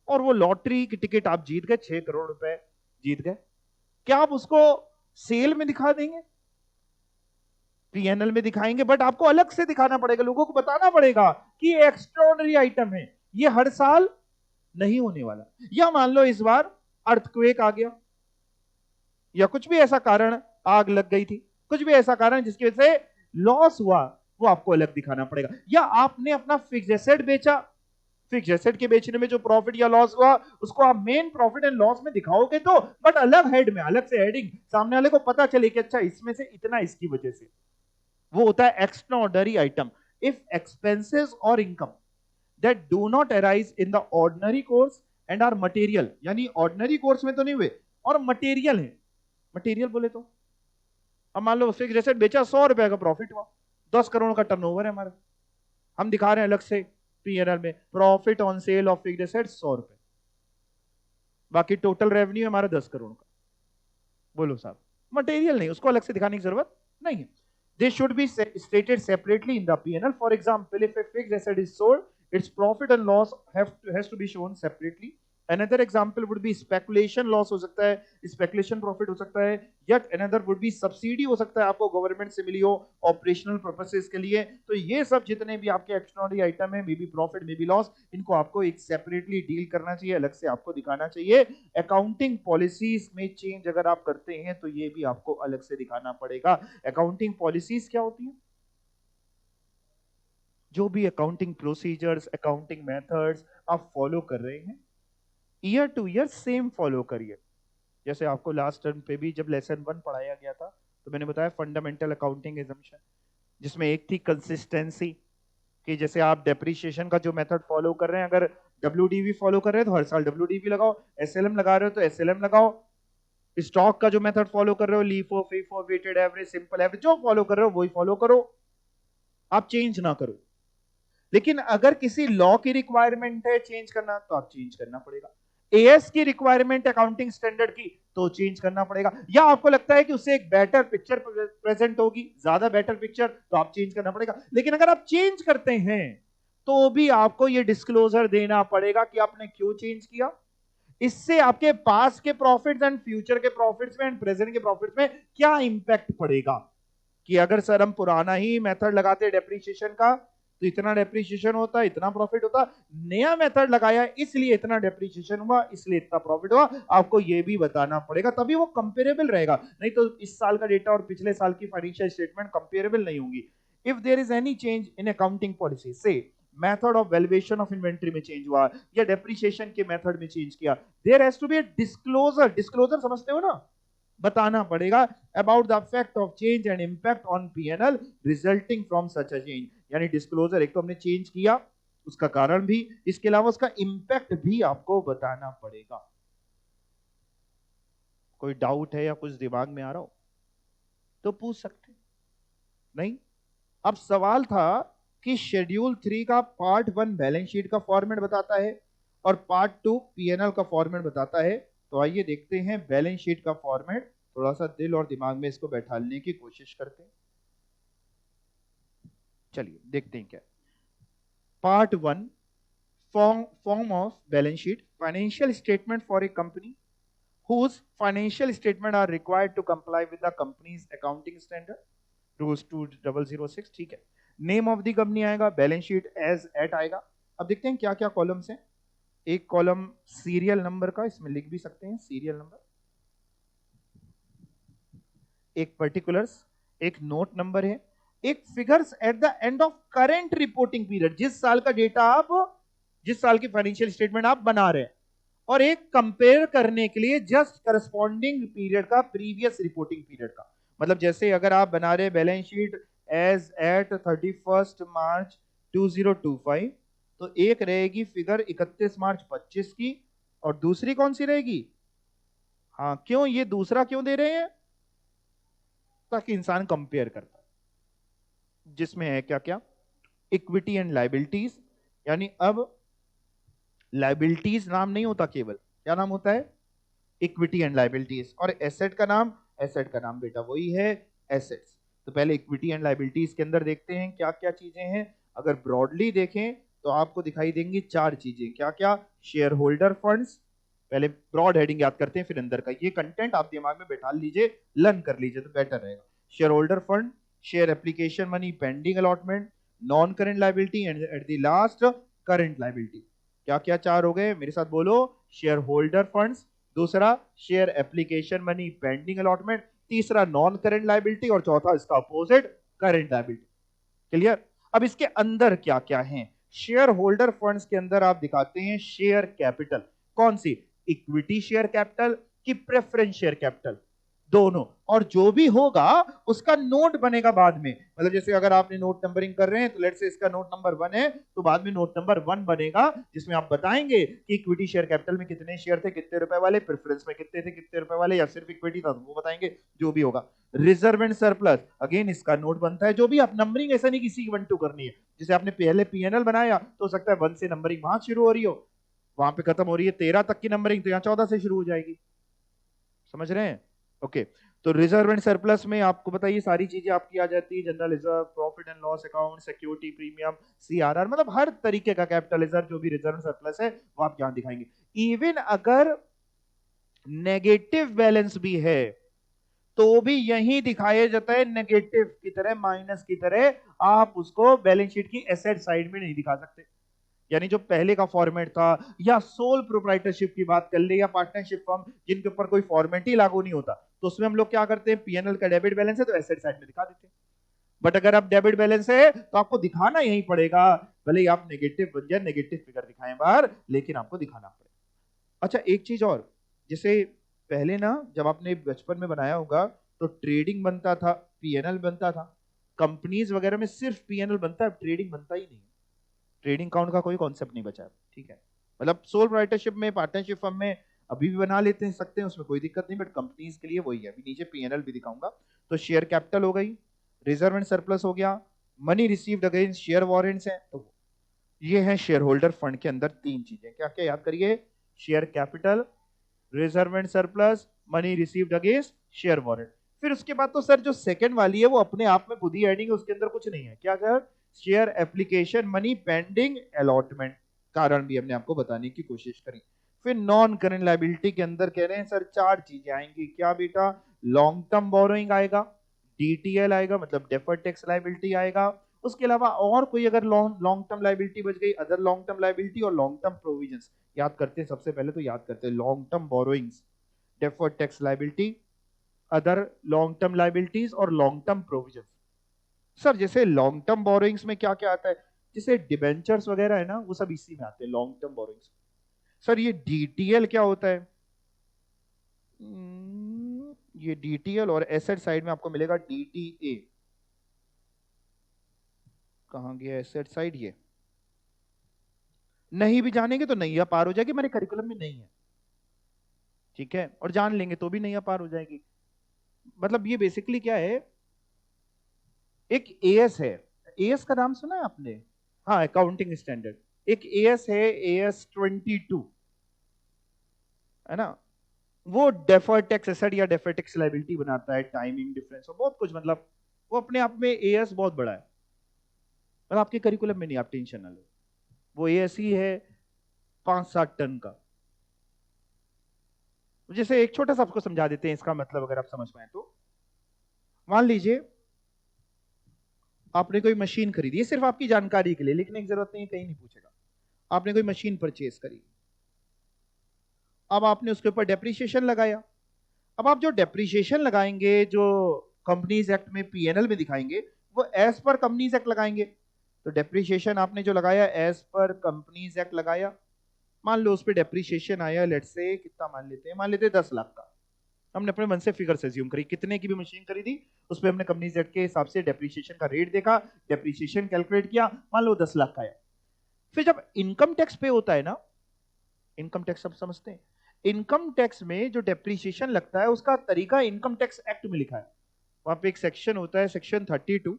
और वो लॉटरी की टिकट आप जीत गए, 6 करोड़ रुपए जीत गए। क्या आप उसको सेल में दिखा देंगे? पीएनएल में दिखाएंगे, बट आपको अलग से दिखाना पड़ेगा, लोगों को बताना पड़ेगा कि ये एक्स्ट्राऑर्डिनरी आइटम है, ये हर साल नहीं होने वाला। या मान लो इस बार अर्थक्वेक आ गया, या कुछ भी ऐसा कारण, आग लग गई थी, कुछ भी ऐसा कारण जिसकी वजह से लॉस हुआ, वो आपको अलग दिखाना पड़ेगा। या आपने अपना फिक्स्ड एसेट बेचा, फिक्स्ड एसेट के बेचने में जो प्रॉफिट या लॉस हुआ उसको आप मेन प्रॉफिट एंड लॉस में दिखाओगे, तो बट अलग हेड में, अलग से हेडिंग, सामने वाले को पता चले कि अच्छा इसमें से इतना इसकी वजह से। वो होता है extra ordinary item. If expenses और income that do not arise in the ordinary course and are material, यानी ऑर्डिनरी कोर्स में तो नहीं हुए और मटेरियल है। मटेरियल बोले तो अब मान लो फिक्स्ड एसेट बेचा, 100 रुपए का प्रॉफिट हुआ, 10 करोड़ का टर्नओवर है हमारा, हम दिखा रहे हैं अलग से पीएनएल में profit on sale of fixed asset 100 रुपए, बाकी टोटल रेवेन्यू हमारा 10 करोड़ का। बोलो साहब, मटेरियल नहीं, उसको अलग से दिखाने की जरूरत नहीं है। They should be stated separately in the P&L. For example, if a fixed asset is sold, its profit and loss has to be shown separately. Another example would be speculation loss हो सकता है, speculation profit हो सकता है, yet another would be subsidy हो सकता है, आपको गवर्नमेंट से मिली हो ऑपरेशनल पर्पसेस के लिए। तो ये सब जितने भी आपके एक्स्ट्राऑर्डिनरी आइटम है, may be profit may be loss, इनको आपको एक सेपरेटली डील करना चाहिए, अलग से आपको दिखाना चाहिए। अकाउंटिंग पॉलिसीज में चेंज अगर आप करते हैं तो ये भी आपको अलग से दिखाना पड़ेगा। अकाउंटिंग पॉलिसीज क्या होती है? जो भी अकाउंटिंग प्रोसीजर्स, अकाउंटिंग मेथड्स आप फॉलो कर रहे हैं, year two year same follow करिए। जैसे आपको लास्ट टर्म पे भी जब लेसन 1 पढ़ाया गया था तो मैंने बताया फंडामेंटल अकाउंटिंग एजम्पशन, जिसमें एक थी कंसिस्टेंसी, कि जैसे आप डेप्रिसिएशन का जो मेथड फॉलो कर रहे हैं, अगर डब्ल्यूडीवी फॉलो कर रहे हैं तो हर साल डब्ल्यूडीवी लगाओ, एसएलएम लगा रहे हो तो एसएलएम लगाओ, स्टॉक का जो मेथड फॉलो कर रहे हो, LIFO, FIFO, weighted average, simple average, जो फॉलो कर रहे हो वही फॉलो करो, आप चेंज ना करो। लेकिन अगर किसी लॉ की रिक्वायरमेंट है चेंज करना तो आप चेंज करना पड़ेगा। एएस की रिक्वायरमेंट अकाउंटिंग स्टैंडर्ड की तो चेंज करना पड़ेगा, या आपको लगता है कि उससे एक बेटर पिक्चर प्रेजेंट होगी, ज्यादा बेटर पिक्चर, तो आप चेंज करना पड़ेगा। लेकिन अगर आप चेंज करते हैं तो भी आपको यह डिस्क्लोजर देना पड़ेगा कि आपने क्यों चेंज किया। इससे आपके पास के प्रॉफिट्स एंड फ्यूचर के प्रॉफिट्स में एंड प्रेजेंट के प्रॉफिट्स में क्या इंपैक्ट पड़ेगा, कि अगर सर हम पुराना ही मेथड लगाते डेप्रिसिएशन का तो इतना डेप्रिसिएशन होता, इतना प्रॉफिट होता, नया मेथड लगाया इसलिए इतना डेप्रिसिएशन हुआ, इसलिए इतना प्रॉफिट हुआ, आपको यह भी बताना पड़ेगा, तभी वो कंपेरेबल रहेगा। नहीं तो इस साल का डेटा और पिछले साल की फाइनेंशियल स्टेटमेंट कंपेरेबल नहीं होंगी। If there is any change in accounting policy, से method of valuation of inventory में चेंज हुआ या डेप्रिसिएशन के मेथड में चेंज किया, there has to be a disclosure. Disclosure समझते हो ना, बताना पड़ेगा about the effect of change and impact on PNL resulting from such a change. यानी डिस्क्लोजर, एक तो हमने चेंज किया उसका कारण भी, इसके अलावा उसका इंपैक्ट भी आपको बताना पड़ेगा। कोई डाउट है या कुछ दिमाग में आ रहा हो तो पूछ सकते नहीं। अब सवाल था कि शेड्यूल 3 का पार्ट 1 बैलेंस शीट का फॉर्मेट बताता है और पार्ट 2 पीएनएल का फॉर्मेट बताता है। तो आइए देखते हैं बैलेंस शीट का फॉर्मेट, थोड़ा सा दिल और दिमाग में इसको बैठाने की कोशिश करते हैं। चलिए देखते हैं क्या। Part 1, form of balance sheet, financial statement for a company whose financial statement are required to comply with the company's accounting standard rules 2006। ठीक है, नेम ऑफ द कंपनी आएगा, बैलेंस शीट एज एट आएगा। अब देखते हैं क्या क्या columns हैं। एक कॉलम सीरियल नंबर का, इसमें लिख भी सकते हैं सीरियल नंबर, एक पर्टिकुलर्स, एक नोट नंबर है, एक figures eight the end of current reporting period, जिस साल का डेटा आप, जिस साल की फाइनेंशियल स्टेटमेंट आप बना रहे हैं, और एक कंपेयर करने के लिए जस्ट करस्पॉन्डिंग पीरियड का प्रीवियस रिपोर्टिंग पीरियड का। मतलब जैसे अगर आप बना रहे बैलेंस शीट एज एट 31 मार्च 2025, तो एक रहेगी फिगर 31 मार्च 25 की, और दूसरी कौन सी रहेगी? हाँ, क्यों ये दूसरा क्यों दे रहे हैं? ताकि इंसान कंपेयर करता है, जिसमें है क्या क्या, इक्विटी एंड लाइबिलिटीज। यानी अब लाइबिलिटीज नाम नहीं होता, केवल क्या नाम होता है? Equity and liabilities. और एसेट का नाम, एसेट का नाम बेटा वही है एसेट्स। तो पहले इक्विटी एंड लाइबिलिटीज के अंदर देखते हैं क्या क्या चीजें हैं। अगर ब्रॉडली देखें तो आपको दिखाई देंगी 4 चीजें। क्या क्या? शेयर होल्डर फंड्स, पहले ब्रॉड हेडिंग याद करते हैं फिर अंदर का, ये कंटेंट आप दिमाग में बैठा लीजिए, लर्न कर लीजिए तो बेटर रहेगा। Share holder fund, share application money pending allotment, non current liability and at the last current liability. क्या क्या 4 हो गए? मेरे साथ बोलो। शेयर होल्डर फंड्स, दूसरा share application money pending allotment, तीसरा नॉन करेंट लाइबिलिटी, और चौथा इसका अपोजिट करेंट लाइबिलिटी। क्लियर? अब इसके अंदर क्या क्या है? शेयर होल्डर फंड्स के अंदर आप दिखाते हैं शेयर कैपिटल। कौन सी? इक्विटी शेयर कैपिटल की प्रेफरेंस शेयर कैपिटल, दोनों। और जो भी होगा उसका नोट बनेगा बाद में। मतलब जैसे अगर आपने नोट नंबरिंग कर रहे हैं तो लेट्स से इसका नोट नंबर 1 है, तो बाद में नोट नंबर 1 बनेगा जिसमें आप बताएंगे कि इक्विटी शेयर कैपिटल में कितने शेयर थे, कितने रुपए वाले, प्रेफरेंस में कितने थे, कितने रुपए वाले, या सिर्फ इक्विटी था तो वो बताएंगे, जो भी होगा। रिजर्व एंड सरप्लस, अगेन इसका नोट बनता है। जो भी आप नंबरिंग, ऐसा नहीं किसी 1 2 करनी है। जैसे आपने पहले पीएनएल बनाया तो हो सकता है 1 से नंबरिंग वहां शुरू हो रही हो, वहां पे खत्म हो रही है 13 तक की नंबरिंग, तो यहाँ 14 से शुरू हो जाएगी। समझ रहे हैं? ओके। तो रिजर्व एंड सरप्लस में आपको बताइए सारी चीजें आपकी आ जाती है, general reserve, profit and loss account, security premium, CRR, मतलब हर तरीके का कैपिटल रिजर्व जो भी रिजर्व सरप्लस है वो आप यहां दिखाएंगे। इवन अगर नेगेटिव बैलेंस भी है तो भी यही दिखाया जाता है नेगेटिव की तरह, माइनस की तरह। आप उसको बैलेंस शीट की एसेट साइड में नहीं दिखा सकते। यानी जो पहले का फॉर्मेट था, या सोल प्रोप्राइटरशिप की बात कर ले, या पार्टनरशिप फॉर्म जिनके ऊपर कोई फॉर्मेट ही लागू नहीं होता, तो उसमें हम लोग क्या करते हैं, पीएनएल का डेबिट बैलेंस है तो एसेट साइड में दिखा देते हैं। बट अगर आप डेबिट बैलेंस है तो आपको दिखाना यही पड़ेगा, भले ही आप नेगेटिव बन जाए, नेगेटिव फिगर दिखाएं बाहर, लेकिन आपको दिखाना पड़ेगा। अच्छा, एक चीज और, जैसे पहले ना जब आपने बचपन में बनाया होगा तो ट्रेडिंग बनता था, पीएनएल बनता था। कंपनीज वगैरह में सिर्फ पीएनएल बनता है, ट्रेडिंग बनता ही नहीं। ट्रेडिंग काउंट का कोई कॉन्सेप्ट नहीं बचा है, ठीक है। मतलब सोल प्रोप्राइटरशिप में, पार्टनरशिप फर्म में अभी भी बना लेते हैं, सकते हैं, उसमें कोई दिक्कत नहीं, बट कंपनीज के लिए वही है। अभी नीचे पीएनएल भी दिखाऊंगा। तो शेयर कैपिटल हो गई, रिजर्व एंड सरप्लस हो गया, money received against share warrants हैं, तो ये है शेयर होल्डर फंड के अंदर 3 चीजें। क्या क्या याद करिए? Share capital, reserve and surplus, money received against share warrant. फिर उसके बाद तो सर जो सेकंड वाली है वो अपने आप में खुद ही एडिंग है, उसके अंदर कुछ नहीं है। क्या sir? Share application money pending allotment, कारण भी हमने आपको बताने की कोशिश करी। फिर नॉन करेंट लायबिलिटी के अंदर कह रहे हैं सर 4 चीजें आएंगी। क्या बेटा? लॉन्ग टर्म बोरोइंग आएगा, डीटीएल आएगा मतलब डेफर्ड टैक्स लायबिलिटी आएगा, उसके अलावा और कोई अगर लॉन्ग टर्म लायबिलिटी बच गई, अदर लॉन्ग टर्म लायबिलिटी, और लॉन्ग टर्म प्रोविजंस। याद करते हैं, सबसे पहले तो याद करते हैं long term borrowings, deferred tax liability, other long term liabilities और लॉन्ग टर्म प्रोविजंस। सर जैसे लॉन्ग टर्म बोरोइंग्स में क्या क्या आता है? जैसे डिबेंचर्स वगैरह है ना, वो सब इसी में आते हैं, लॉन्ग टर्म बोरोइंग्स। सर ये डीटीएल क्या होता है? ये डीटीएल और एसेट साइड में आपको मिलेगा डीटीए। कहां गया एसेट साइड? ये नहीं भी जानेंगे तो नैया पार हो जाएगी, मेरे करिकुलम में नहीं है, ठीक है, और जान लेंगे तो भी नैया पार हो जाएगी। मतलब ये बेसिकली क्या है, एक एएस है, एएस का नाम सुना है आपने? हाँ, अकाउंटिंग स्टैंडर्ड। एक एएस है, एएस 22, है ना, वो डेफर्ड टैक्स एसेट या डेफर्ड टैक्स लायबिलिटी बनाता है, टाइमिंग डिफरेंस और बहुत कुछ, मतलब वो अपने आप में एएस बहुत बड़ा है, मतलब आपके करिकुलम में नहीं, आप टेंशन ना लो, वो एएस ही है 5-7 टन का। जैसे एक छोटा सा आपको समझा देते हैं इसका मतलब, अगर आप समझ पाए तो। मान लीजिए आपने कोई मशीन खरीदी है, सिर्फ आपकी जानकारी के लिए, लिखने की जरूरत नहीं, कहीं नहीं पूछेगा। आपने कोई मशीन परचेज करी, अब आपने उसके ऊपर डेप्रीशिएशन लगाया। अब आप जो डेप्रीशिएशन लगाएंगे, जो कंपनीज एक्ट में पीएनएल में दिखाएंगे, वो एज पर कंपनीज एक्ट लगाएंगे। तो डेप्रीशिएशन आपने जो लगाया एज पर कंपनीज एक्ट लगाया, मान लो उस पर डेप्रीशिएशन आया, लेट्स से कितना मान लेते हैं, मान लेते हैं 10 लाख का। हमने अपने मन से फिगर से अज्यूम करी, कितने की भी मशीन खरीदी, उस पर हमने कंपनीज एक्ट के हिसाब से डेप्रीशिएशन का रेट देखा, डेप्रीशिएशन कैलकुलेट किया, मान लो 10 लाख का आया। फिर जब इनकम टैक्स पे होता है ना, इनकम टैक्स सब समझते हैं, इनकम टैक्स में जो डेप्रीशिएशन लगता है उसका तरीका इनकम टैक्स एक्ट में लिखा है। वहां पे एक सेक्शन होता है, सेक्शन 32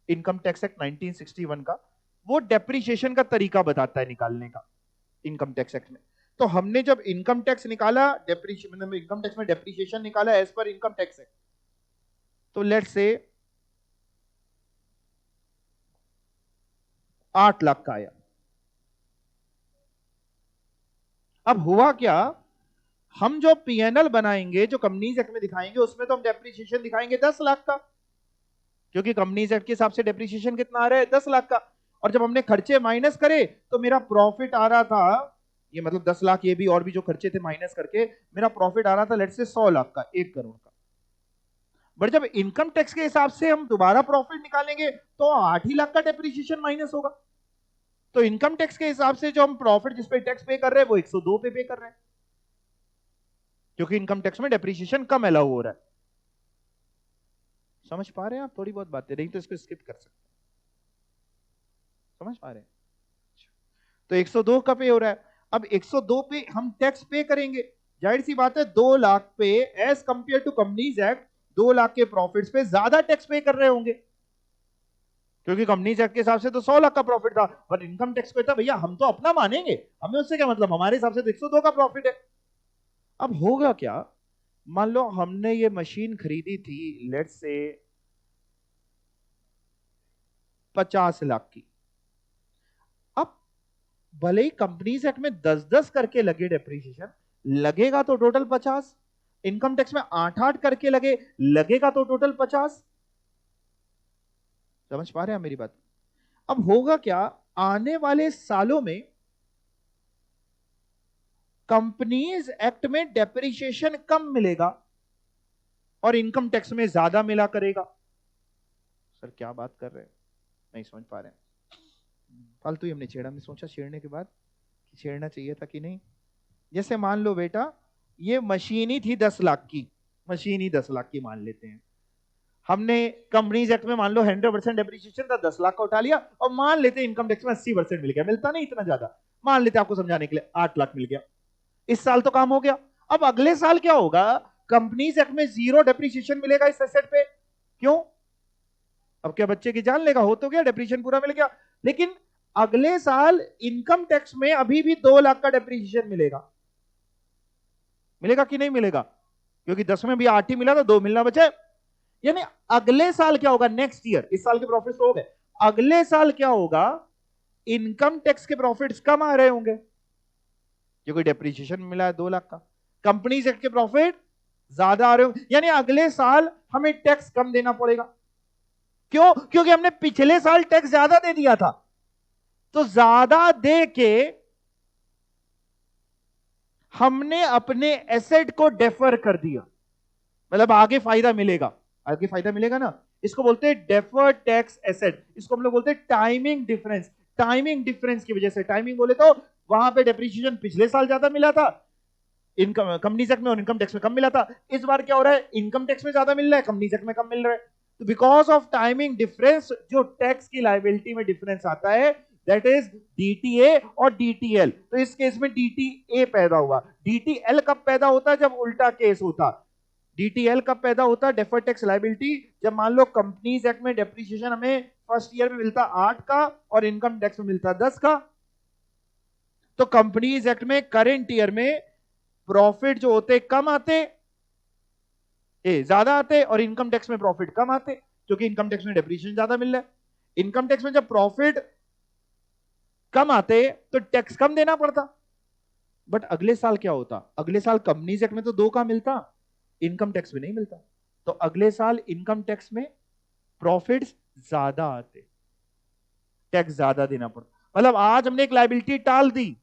इनकम टैक्स एक्ट 1961 का, वो डेप्रीशिएशन का तरीका बताता है निकालने का इनकम टैक्स एक्ट में। तो हमने जब इनकम टैक्स निकाला, डेप्रीशिएशन, इनकम टैक्स में डेप्रीशिएशन निकाला as per income tax act, तो लेट्स से 8 लाख का आया। अब हुआ क्या, हम जो पीएनएल बनाएंगे, जो कंपनीज एक्ट में दिखाएंगे, उसमें तो हम डेप्रीशिएशन दिखाएंगे 10 लाख का, क्योंकि कंपनीज एक्ट के हिसाब से डेप्रीशिएशन कितना आ रहा है, 10 लाख का। और जब हमने खर्चे माइनस करे तो मेरा प्रॉफिट आ रहा था, ये मतलब 10 लाख, ये भी और भी जो खर्चे थे माइनस करके मेरा प्रॉफिट आ रहा था लेट्स से 100 लाख का, 1 करोड़ का। बट जब इनकम टैक्स के हिसाब से हम दोबारा प्रॉफिट निकालेंगे तो 8 ही लाख का डेप्रीशिएशन माइनस होगा। तो इनकम टैक्स के हिसाब से जो हम प्रॉफिट जिस पे टैक्स पे कर रहे हैं वो 102 पे कर रहे हैं, क्योंकि इनकम टैक्स में डेप्रीशिएशन कम अलाउ हो रहा है। समझ पा रहे हैं आप थोड़ी बहुत बातें, नहीं तो इसको स्किप कर सकते हैं। समझ पा रहे हैं? तो 102 का पे हो रहा है। अब 102 पे हम टैक्स पे करेंगे, जाहिर सी बात है 2 लाख पे as compare to companies act 2 lakh के प्रॉफिट्स पे ज्यादा टैक्स पे कर रहे होंगे, क्योंकि कंपनीज एक्ट के हिसाब से तो 100 लाख का प्रॉफिट था, पर इनकम टैक्स पे था भैया हम तो अपना मानेंगे, हमें उससे क्या मतलब, हमारे हिसाब से तो 102 का प्रॉफिट है। अब होगा क्या, मान लो हमने ये मशीन खरीदी थी लेट्स से 50 लाख की। अब भले ही कंपनीज एक्ट में 10-10 करके लगे डेप्रीशिएशन, लगेगा तो टोटल 50, इनकम टैक्स में 8-8 करके लगेगा तो टोटल 50। समझ पा रहे हैं मेरी बात? अब होगा क्या, आने वाले सालों में कंपनीज एक्ट में डेप्रीशिएशन कम मिलेगा और इनकम टैक्स में ज्यादा मिला करेगा। सर क्या बात कर रहे हैं, नहीं समझ पा रहे हैं, फालतू ही हमने छेड़ा, हमने सोचा छेड़ने के बाद कि छेड़ना चाहिए था कि नहीं। जैसे मान लो बेटा ये मशीन ही थी 10 लाख की, मशीन ही 10 लाख की मान लेते हैं, हमने कंपनीज एक्ट में मान लो 100% डेप्रीशिएशन था, 10 लाख का उठा लिया, और मान लेते इनकम टैक्स में 80% मिल गया, मिलता नहीं इतना ज्यादा, मान लेते आपको समझाने के लिए 8 लाख मिल गया, इस साल तो काम हो गया। अब अगले साल क्या होगा, कंपनीज एक्ट में 0 डेप्रीशिएशन मिलेगा इस एसेट पे। क्यों? अब क्या बच्चे की जान लेगा, हो तो गया, डेप्रीशिएशन पूरा मिल गया, लेकिन अगले साल इनकम टैक्स में अभी भी 2 लाख का डेप्रीशिएशन मिलेगा। मिलेगा कि नहीं मिलेगा? क्योंकि 10 में भी 8 ही मिला तो 2 मिलना बचे। यानी अगले साल क्या होगा, नेक्स्ट ईयर, इस साल के प्रॉफिट्स तो हो गए, अगले साल क्या होगा, इनकम टैक्स के प्रॉफिट्स कम आ रहे होंगे क्योंकि डेप्रीशिएशन मिला है 2 लाख का, कंपनीज एक्ट के प्रॉफिट ज्यादा आ रहे होंगे, यानी अगले साल हमें टैक्स कम देना पड़ेगा। क्यों? क्योंकि हमने पिछले साल टैक्स ज्यादा दे दिया था, तो ज्यादा दे के हमने अपने एसेट को डेफर कर दिया, मतलब आगे फायदा मिलेगा, आगे फायदा मिलेगा ना, इसको बोलते हैं डेफर्ड टैक्स एसेट, इसको हम लोग बोलते हैं टाइमिंग डिफरेंस। टाइमिंग डिफरेंस की वजह से। टाइमिंग बोले तो वहां पे डेप्रिसिएशन पिछले साल ज्यादा मिला था इनकम कंपनी एक्ट में और इनकम टैक्स में कम मिला था। इस बार क्या हो रहा है, इनकम टैक्स में ज्यादा मिल रहा है, कंपनी एक्ट में कम मिल रहा है। तो बिकॉज ऑफ टाइमिंग डिफरेंस जो टैक्स की लायबिलिटी में डिफरेंस आता है दैट इज डीटीए और डीटीएल। तो इस केस में डीटीए पैदा हुआ। डीटीएल कब पैदा होता है, जब उल्टा केस होता। डीटीएल कब पैदा होता है, डेफर्ड टैक्स लायबिलिटी, जब मान लो कंपनीज एक्ट में डेप्रिसिएशन हमें फर्स्ट ईयर में मिलता 8 का और इनकम टैक्स में मिलता 10 का। तो कंपनीज एक्ट में करेंट ईयर में प्रॉफिट जो होते कम आते, ज्यादा आते, और इनकम टैक्स में प्रॉफिट कम आते, क्योंकि इनकम टैक्स में डेप्रिसिएशन ज्यादा मिल रहा है। इनकम टैक्स में जब प्रॉफिट कम आते तो टैक्स कम देना पड़ता। बट अगले साल क्या होता, अगले साल कंपनीज एक्ट में तो 2 का मिलता, इनकम टैक्स में नहीं मिलता। तो अगले साल इनकम टैक्स में प्रॉफिट्स ज्यादा आते, टैक्स ज्यादा देना पड़ता। मतलब आज हमने एक लायबिलिटी टाल दी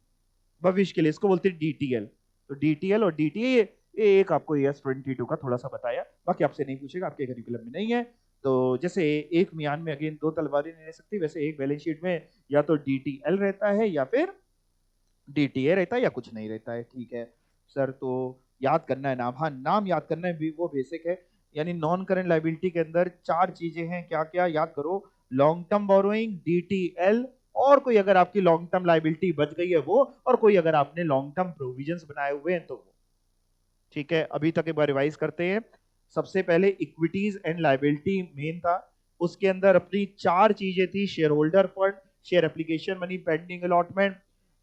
भविष्य के लिए, इसको बोलते हैं डीटीएल। तो डीटीएल और डीटीए एक आपको ES 22 का थोड़ा सा बताया, बाकी आपसे नहीं पूछेगा, आपके करिकुलम में नहीं है। तो जैसे एक म्यान में अगेन 2 तलवारें नहीं रह सकती, वैसे एक बैलेंस शीट में या तो डीटीएल रहता है या फिर डीटीए रहता है या कुछ नहीं रहता है। ठीक है सर, तो याद करना है नाम, हाँ नाम याद करना है, वो बेसिक है। यानी नॉन करेंट लायबिलिटी के अंदर 4 चीजें हैं, क्या क्या याद करो, लॉन्ग टर्म बोरोइंग, डीटीएल, और कोई अगर आपकी लॉन्ग टर्म लायबिलिटी बच गई है वो, और कोई अगर आपने लॉन्ग टर्म प्रोविजंस बनाए हुए हैं तो वो। ठीक है, अभी तक एक बार रिवाइज करते हैं। सबसे पहले इक्विटीज एंड लायबिलिटी मेन था, उसके अंदर अपनी 4 चीजें थी, share holder fund, share application money, pending allotment,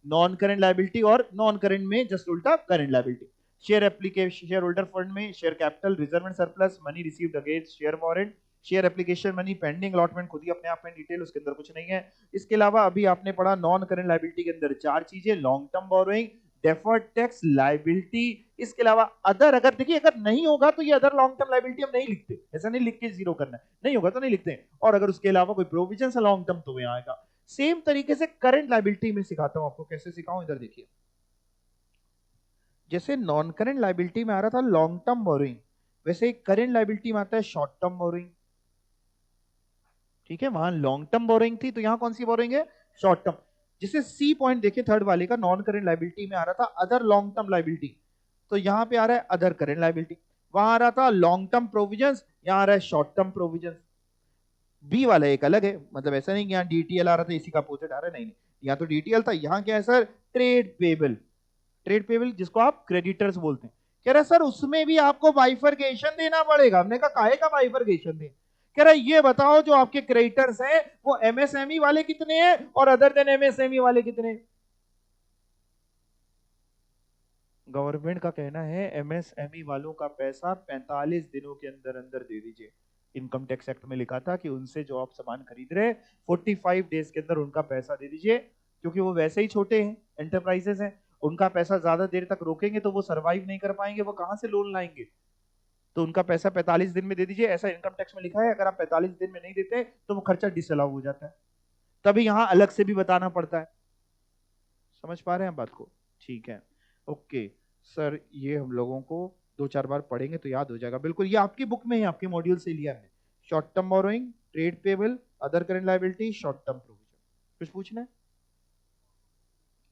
non current liability, और नॉन करेंट में जस्ट उल्टा current liability. Share application, share holder fund में share capital, reserve and surplus, money received against share warrant, share application money, pending allotment खुद ही अपने आप में detail, उसके अंदर कुछ नहीं है। इसके अलावा अभी आपने पढ़ा नॉन करेंट लायबिलिटी के अंदर 4 चीजें, long term borrowing, deferred tax liability, इसके अलावा अदर। अगर देखिए अगर नहीं होगा तो ये अदर लॉन्ग टर्म लायबिलिटी हम नहीं लिखते, ऐसा नहीं लिख के जीरो करना है, नहीं होगा तो नहीं लिखते। और अगर उसके अलावा कोई प्रोविजन है लॉन्ग टर्म तो वो आएगा। सेम तरीके से करंट लायबिलिटी में सिखाता हूं आपको, कैसे सिखाऊं, इधर देखिए। जैसे नॉन करंट लायबिलिटी में आ रहा था लॉन्ग टर्म बोरोइंग, वैसे करंट लायबिलिटी में आता है शॉर्ट टर्म बोरोइंग। ठीक है, वहां लॉन्ग टर्म बोरोइंग थी तो यहां कौन सी बोरोइंग है, शॉर्ट टर्म। जैसे सी पॉइंट देखिए थर्ड वाले का, नॉन करेंट लायबिलिटी में आ रहा था अदर लॉन्ग टर्म लायबिलिटी, तो यहां पे आ रहा है अदर करेंट लायबिलिटी। वहां आ रहा था लॉन्ग टर्म प्रोविजंस, यहां आ रहा है शॉर्ट टर्म प्रोविजंस। बी वाला एक अलग है, मतलब ऐसा नहीं कि यहाँ डीटीएल आ रहा था इसी का अपोजिट आ रहा है, नहीं नहीं, यहाँ तो डीटीएल था, यहाँ क्या है sir, trade payable. Trade payable जिसको आप क्रेडिटर्स बोलते हैं। कह रहा है सर उसमें भी आपको बाइफरकेशन देना पड़ेगा। हमने कहा काहे का बाइफरकेशन दे, कह रहा है ये बताओ जो आपके क्रेडिटर्स हैं वो एमएसएमई वाले कितने हैं और अदर देन एमएसएमई वाले कितने हैं। गवर्नमेंट का कहना है एमएसएमई वालों का पैसा 45 दिनों के अंदर अंदर दे दीजिए। इनकम टैक्स एक्ट में लिखा था कि उनसे जो आप सामान खरीद रहे 45 डेज के अंदर उनका पैसा दे दीजिए, क्योंकि वो वैसे ही छोटे हैं, एंटरप्राइजेस हैं, उनका पैसा ज्यादा देर तक रोकेंगे तो वो सरवाइव नहीं कर पाएंगे, वो कहां से लोन लाएंगे। तो उनका पैसा 45 दिन में दे दीजिए, ऐसा इनकम टैक्स में लिखा है। अगर आप 45 दिन में नहीं देते तो वो खर्चा डिसअलाउ हो जाता है, तभी यहां अलग से भी बताना पड़ता है। समझ पा रहे हैं बात को, ठीक है ओके सर, ये हम लोगों को 2-4 बार पढ़ेंगे तो याद हो जाएगा बिल्कुल। ये आपकी बुक में है, आपके मॉड्यूल से लिया है। Short term borrowing, trade payable, other current liability, short term provision. कुछ पूछना है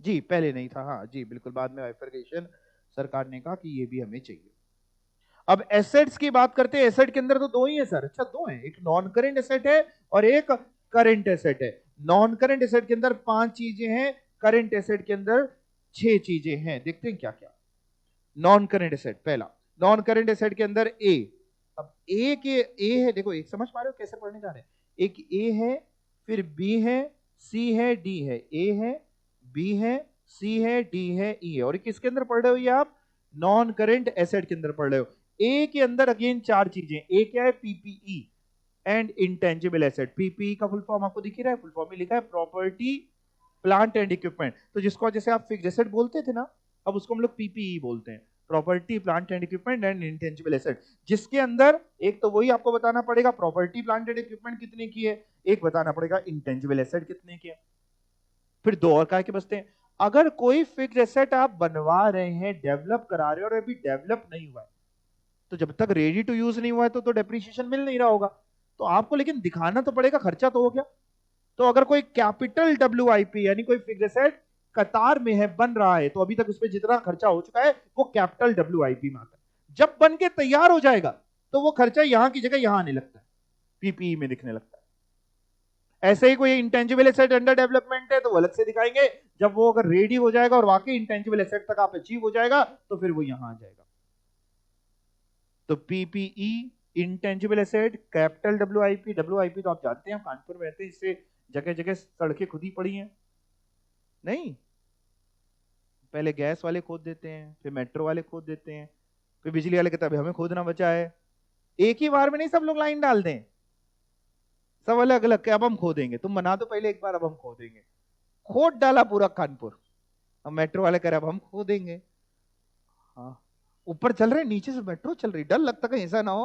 जी, पहले नहीं था, हाँ जी बिल्कुल, बाद में बाइफरकेशन सरकार ने कहा कि ये भी हमें चाहिए। अब एसेट्स की बात करते हैं, एसेट के अंदर तो 2 ही है सर, अच्छा 2 है, एक नॉन करेंट एसेट है और एक करेंट एसेट है। नॉन करेंट एसेट के अंदर 5 चीजें हैं, करेंट एसेट के अंदर 6 चीजें हैं। देखते हैं क्या क्या। नॉन करेंट एसेट, पहला नॉन करेंट एसेट के अंदर ए। अब ए के ए है, देखो एक समझ पा रहे हो कैसे पढ़ने जा रहे हैं। एक ए है, फिर बी है, सी है, डी है, ए है, बी है, सी है, डी है, ई है। और किसके अंदर पढ़ रहे हो ये आप, नॉन करेंट एसेट के अंदर पढ़ रहे हो। ए के अंदर अगेन 4 चीजें, ए क्या है, PPE and intangible asset. PPE का फुल फॉर्म आपको दिख ही रहा है, फुल फॉर्म में लिखा है प्रॉपर्टी प्लांट एंड इक्विपमेंट। तो जिसको जैसे आप फिक्स्ड एसेट बोलते थे ना, अब उसको हम लोग पीपीई बोलते हैं, property plant and equipment and intangible asset. जिसके अंदर एक तो वही आपको बताना पड़ेगा प्रॉपर्टी प्लांट एंड इक्विपमेंट कितने की है, एक बताना पड़ेगा इंटेंजिबल एसेट कितने की है, फिर 2 और काय के बचते हैं। अगर कोई फिक्स्ड एसेट आप बनवा रहे हैं, डेवलप करा रहे हो और अभी डेवलप नहीं हुआ है, तो जब तक रेडी टू यूज नहीं हुआ है तो डेप्रिसिएशन मिल नहीं रहा होगा। तो आपको लेकिन दिखाना तो पड़ेगा, खर्चा तो हो गया, तो अगर कोई कैपिटल डब्ल्यूआईपी यानी कोई फिक्स्ड एसेट कतार में है, बन रहा है, तो अभी तक उस पर जितना खर्चा हो चुका है वो कैपिटल डब्ल्यूआईपी में आता है। जब बन के तैयार हो जाएगा तो वो खर्चा यहां की जगह यहां आने लगता है, पीपीई में दिखने लगता है। ऐसे ही कोई इंटेंजिबल एसेट अंडर डेवलपमेंट है तो वो अलग से दिखाएंगे। जब वो अगर रेडी हो जाएगा और वाकई इंटेंजिबल एसेट तक आप अचीव हो जाएगा तो फिर वो यहां आ जाएगा। तो PPE, intangible asset, capital WIP. WIP तो आप जानते हैं, कानपुर में रहते हैं, इससे जगह जगह सड़कें खुद ही पड़ी हैं। नहीं, पहले गैस वाले खोद देते हैं, फिर मेट्रो वाले खोद देते हैं, फिर बिजली वाले कहते हैं हमें खोदना बचा है। एक ही बार में नहीं सब लोग लाइन डाल दें, सब अलग अलग के अब हम खोदेंगे। तुम बना दो पहले एक बार, अब हम खोदेंगे। खोद डाला पूरा कानपुर। अब मेट्रो वाले कह रहे अब हम खोदेंगे। हाँ, ऊपर चल रहे, नीचे से मेट्रो चल रही, डर लगता कहीं ऐसा ना हो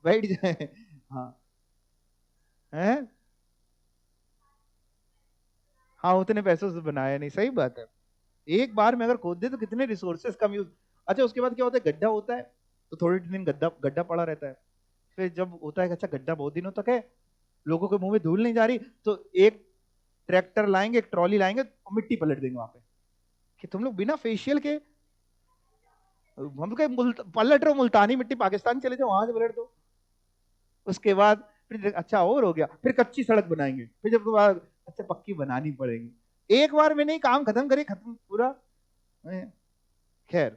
बैठ जाए। हाँ है, हाँ उतने पैसों से बनाया नहीं, सही बात है। एक बार में अगर खोद दे तो कितने रिसोर्सेस कम यूज। अच्छा, उसके बाद क्या होता है, गड्ढा होता है तो थोड़े दिन गड्ढा गड्ढा पड़ा रहता है। फिर जब होता है कि अच्छा गड्ढा बहुत दिनों तक है, लोगों के मुंह में धूल नहीं जा रही, तो एक ट्रैक्टर लाएंगे, एक ट्रॉली लाएंगे और मिट्टी पलट देंगे वहां पे कि तुम लोग बिना फेशियल के, हम लोग पलट रहे हो, मुल्तानी मिट्टी पाकिस्तान चले जाओ, वहां से पलट दो। उसके बाद फिर अच्छा और हो गया, फिर कच्ची सड़क बनाएंगे, फिर जब बाद अच्छा पक्की बनानी पड़ेगी। एक बार में नहीं, काम खत्म करे, खत्म पूरा। खैर,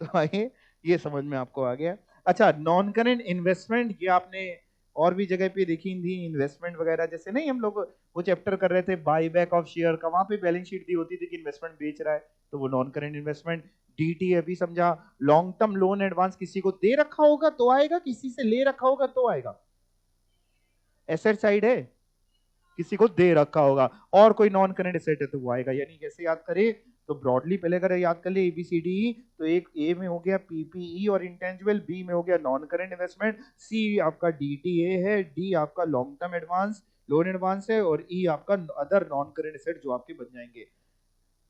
तो आइए, ये समझ में आपको आ गया। अच्छा, नॉन करेंट इन्वेस्टमेंट, ये आपने और भी जगह पे देखी थी, इन्वेस्टमेंट वगैरह जैसे नहीं, हम लोग वो चैप्टर कर रहे थे बाई बैक ऑफ शेयर का, वहां पे बैलेंस शीट दी होती थी कि इन्वेस्टमेंट बेच रहा है, तो वो नॉन करेंट इन्वेस्टमेंट। डीटी अभी समझा, लॉन्ग टर्म लोन एडवांस किसी को दे रखा होगा तो आएगा, किसी से ले रखा होगा तो आएगा। एसेट साइड है, किसी को दे रखा होगा, और कोई नॉन करेंट एसेट है तो वो आएगा। यानी कैसे याद करें, तो ब्रॉडली पहले अगर याद कर ले एबीसीडी, तो एक ए में हो गया पीपीई और इंटेंजिबल, बी में हो गया नॉन करेंट इन्वेस्टमेंट, सी आपका डीटीए है, डी आपका long term advance loan advance है, और ई आपका अदर नॉन करेंट एसेट जो आपके बन जाएंगे।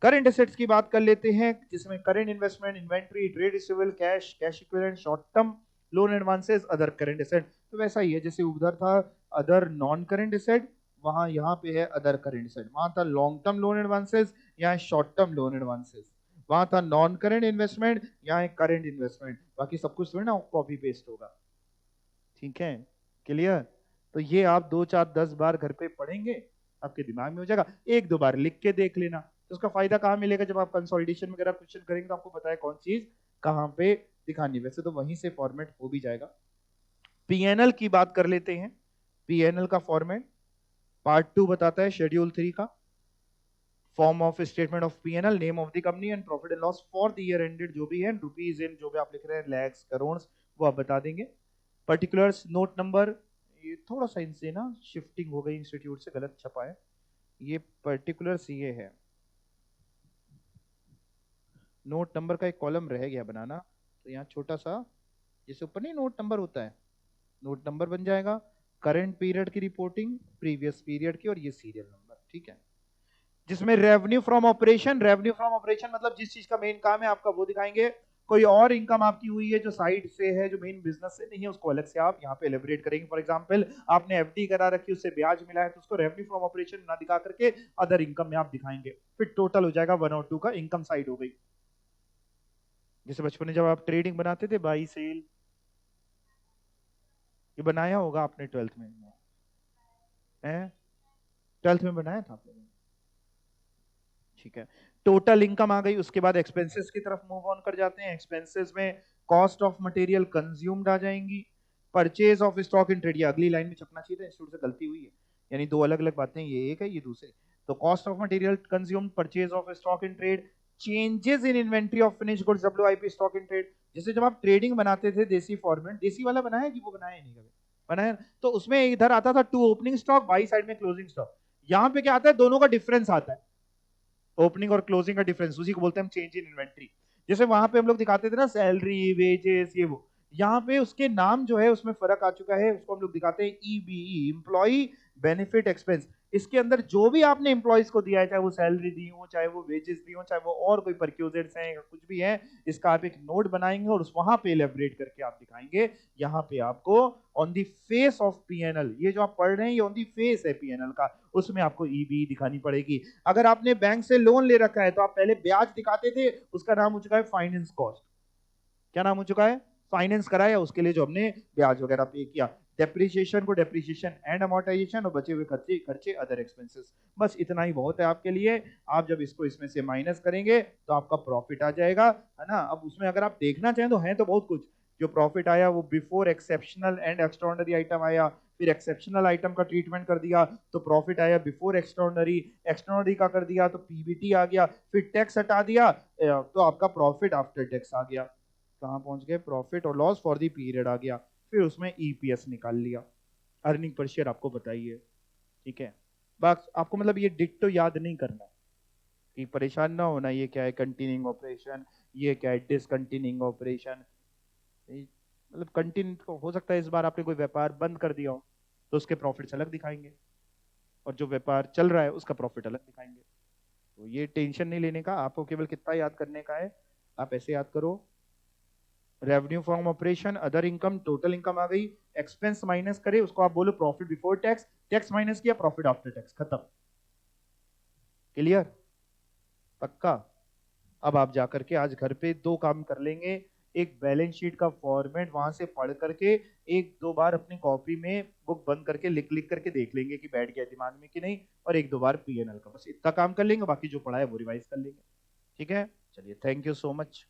करंट एसेट्स की बात कर लेते हैं, जिसमें current investment, inventory, trade receivable, cash, cash equivalent, short term loan advances, other current asset. तो वैसा ही है, जैसे उधर था अदर नॉन करंट एसेट, वहां यहाँ पे है अदर करंट एसेट। वहां था लॉन्ग टर्म लोन एडवांसेस, यहाँ शॉर्ट टर्म लोन एडवांसेस। वहां था नॉन करंट इन्वेस्टमेंट, यहाँ करंट इन्वेस्टमेंट। बाकी सब कुछ थोड़ी ना कॉपी पेस्ट होगा। ठीक है, क्लियर? तो ये आप 2 4 10 बार घर पे पढ़ेंगे, आपके दिमाग में हो जाएगा। एक दो बार लिख के देख लेना, तो उसका फायदा कहाँ मिलेगा, जब आप कंसोलिडेशन वगैरह क्वेश्चन करेंगे तो आपको पता है कौन चीज कहाँ पे दिखानी। वैसे तो वहीं से फॉर्मेट हो भी जाएगा। पीएनएल की बात कर लेते हैं। पीएनएल का फॉर्मेट पार्ट 2 बताता है शेड्यूल 3 का। Form of statement of PNL, name of the company and profit and loss for the year ended, जो भी है रुपीज इन, जो भी आप लिख रहे हैं लैक्स करोड़, वो आप बता देंगे। पर्टिकुलर्स, नोट नंबर, ये थोड़ा सा इनसे ना शिफ्टिंग हो गई, इंस्टीट्यूट से गलत छपा है। ये पर्टिकुलर्स ये है, नोट नंबर का एक कॉलम रह गया बनाना, तो यहाँ छोटा सा, जैसे ऊपर नहीं नोट नंबर होता है, नोट नंबर बन जाएगा। करंट पीरियड की रिपोर्टिंग, प्रीवियस पीरियड की, और ये सीरियल नंबर। ठीक है, जिसमें revenue from operation, revenue from operation मतलब जिस चीज का मेन काम है आपका वो दिखाएंगे। कोई और इनकम आपकी हुई है जो साइड से है, जो मेन बिजनेस से नहीं है, उसको अलग से आप यहाँ पे एलिब्रेट करेंगे। फॉर एग्जांपल, आपने एफडी करा रखी, उससे ब्याज मिला है, तो उसको रेवेन्यू फ्रॉम ऑपरेशन ना दिखा करके अदर इनकम में आप दिखाएंगे। फिर टोटल हो जाएगा 1 और 2 का, इनकम साइड हो गई। जैसे बचपन में जब आप ट्रेडिंग बनाते थे, बाई सेल, ये बनाया होगा आपने 12th में है, 12th में बनाया था आपने। ठीक है, टोटल इनकम आ गई। उसके बाद एक्सपेंसेस की तरफ मूव ऑन कर जाते हैं। एक्सपेंसेस में कॉस्ट ऑफ मटेरियल कंज्यूम्ड आ जाएंगी, purchase of stock in trade, ये अगली लाइन में छपना चाहिए था, इंस्टीट्यूट से गलती हुई है, यानी दो अलग अलग बातें, ये एक है ये दूसरी। तो cost of material consumed, purchase of stock in trade, changes in inventory of finished goods, WIP stock in trade. जैसे जब आप ट्रेडिंग बनाते थे, देसी फॉर्मेट, देसी वाला बनाया कि वो बनाया नहीं कभी बनाया, तो उसमें इधर आता था to opening stock, by side में क्लोजिंग स्टॉक। यहाँ पे क्या आता है, दोनों का डिफरेंस आता है, ओपनिंग और क्लोजिंग का डिफरेंस, उसी को बोलते हैं हम चेंज इन इन्वेंट्री। जैसे वहां पे हम लोग दिखाते थे ना सैलरी, वेजेस, ये वो, यहाँ पे उसके नाम जो है उसमें फर्क आ चुका है, उसको हम लोग दिखाते हैं ईबीई, एम्प्लॉई बेनिफिट एक्सपेंस। इसके अंदर जो भी आपने एम्प्लॉयज को दिया है, चाहे वो सैलरी दी हो, चाहे वो वेजेस दी हो, चाहे वो और कोई परक्यूजेट्स हैं या कुछ भी है, इसका आप एक नोट बनाएंगे और उस वहां पे एलेबरेट करके आप दिखाएंगे। यहाँ पे आपको on the face of PNL, ये जो आप पढ़ रहे हैं ये ऑन दी फेस है पीएनएल का, उसमें आपको ईबी दिखानी पड़ेगी। अगर आपने बैंक से लोन ले रखा है तो आप पहले ब्याज दिखाते थे, उसका नाम हो चुका है फाइनेंस कॉस्ट। क्या नाम हो चुका है? फाइनेंस कराया, उसके लिए जो हमने ब्याज वगैरह पे किया। डेप्रिसिएशन को डेप्रिसिएशन एंड अमोर्टाइजेशन, और बचे हुए खर्चे खर्चे अदर एक्सपेंसेस। बस इतना ही बहुत है आपके लिए। आप जब इसको इसमें से माइनस करेंगे तो आपका प्रॉफिट आ जाएगा, है ना। अब उसमें अगर आप देखना चाहें तो है तो बहुत कुछ। जो प्रॉफिट आया वो before exceptional and extraordinary item आया, फिर एक्सेप्शनल आइटम का ट्रीटमेंट कर दिया तो प्रॉफिट आया बिफोर एक्स्ट्राऑर्डिनरी, एक्स्ट्राऑर्डिनरी का कर दिया तो पीबीटी आ गया, फिर टैक्स हटा दिया तो आपका प्रॉफिट आफ्टर टैक्स आ गया। कहाँ पहुंच गए? प्रॉफिट और लॉस फॉर दी पीरियड आ गया। फिर उसमें ईपीएस निकाल लिया, अर्निंग पर शेयर आपको बताइए। ठीक है, बस आपको मतलब ये डिट्टो याद नहीं करना कि परेशान ना होना, ये क्या है कंटिन्यूइंग ऑपरेशन, ये क्या है डिसकंटिन्यूइंग ऑपरेशन। मतलब कंटिन्यू हो सकता है इस बार आपने कोई व्यापार बंद कर दिया हो तो उसके प्रॉफिट्स अलग दिखाएंगे, और जो व्यापार चल रहा है उसका प्रॉफिट अलग दिखाएंगे। तो ये टेंशन नहीं लेने का, आपको केवल कितना याद करने का है, आप ऐसे याद करो, revenue from operation, other income, total income आ गई, एक्सपेंस माइनस करे उसको आप बोलो profit before tax, tax minus किया प्रॉफिट आफ्टर टैक्स, खत्म। क्लियर? पक्का? अब आप जाकर के आज घर पे दो काम कर लेंगे। एक बैलेंस शीट का फॉर्मेट वहां से पढ़ करके एक दो बार अपनी कॉपी में बुक बंद करके लिख लिख करके देख लेंगे कि बैठ गया दिमाग में कि नहीं, और एक दो बार पीएनएल का, बस इतना काम कर लेंगे, बाकी जो पढ़ा है वो रिवाइज कर लेंगे। ठीक है, चलिए, थैंक यू सो मच।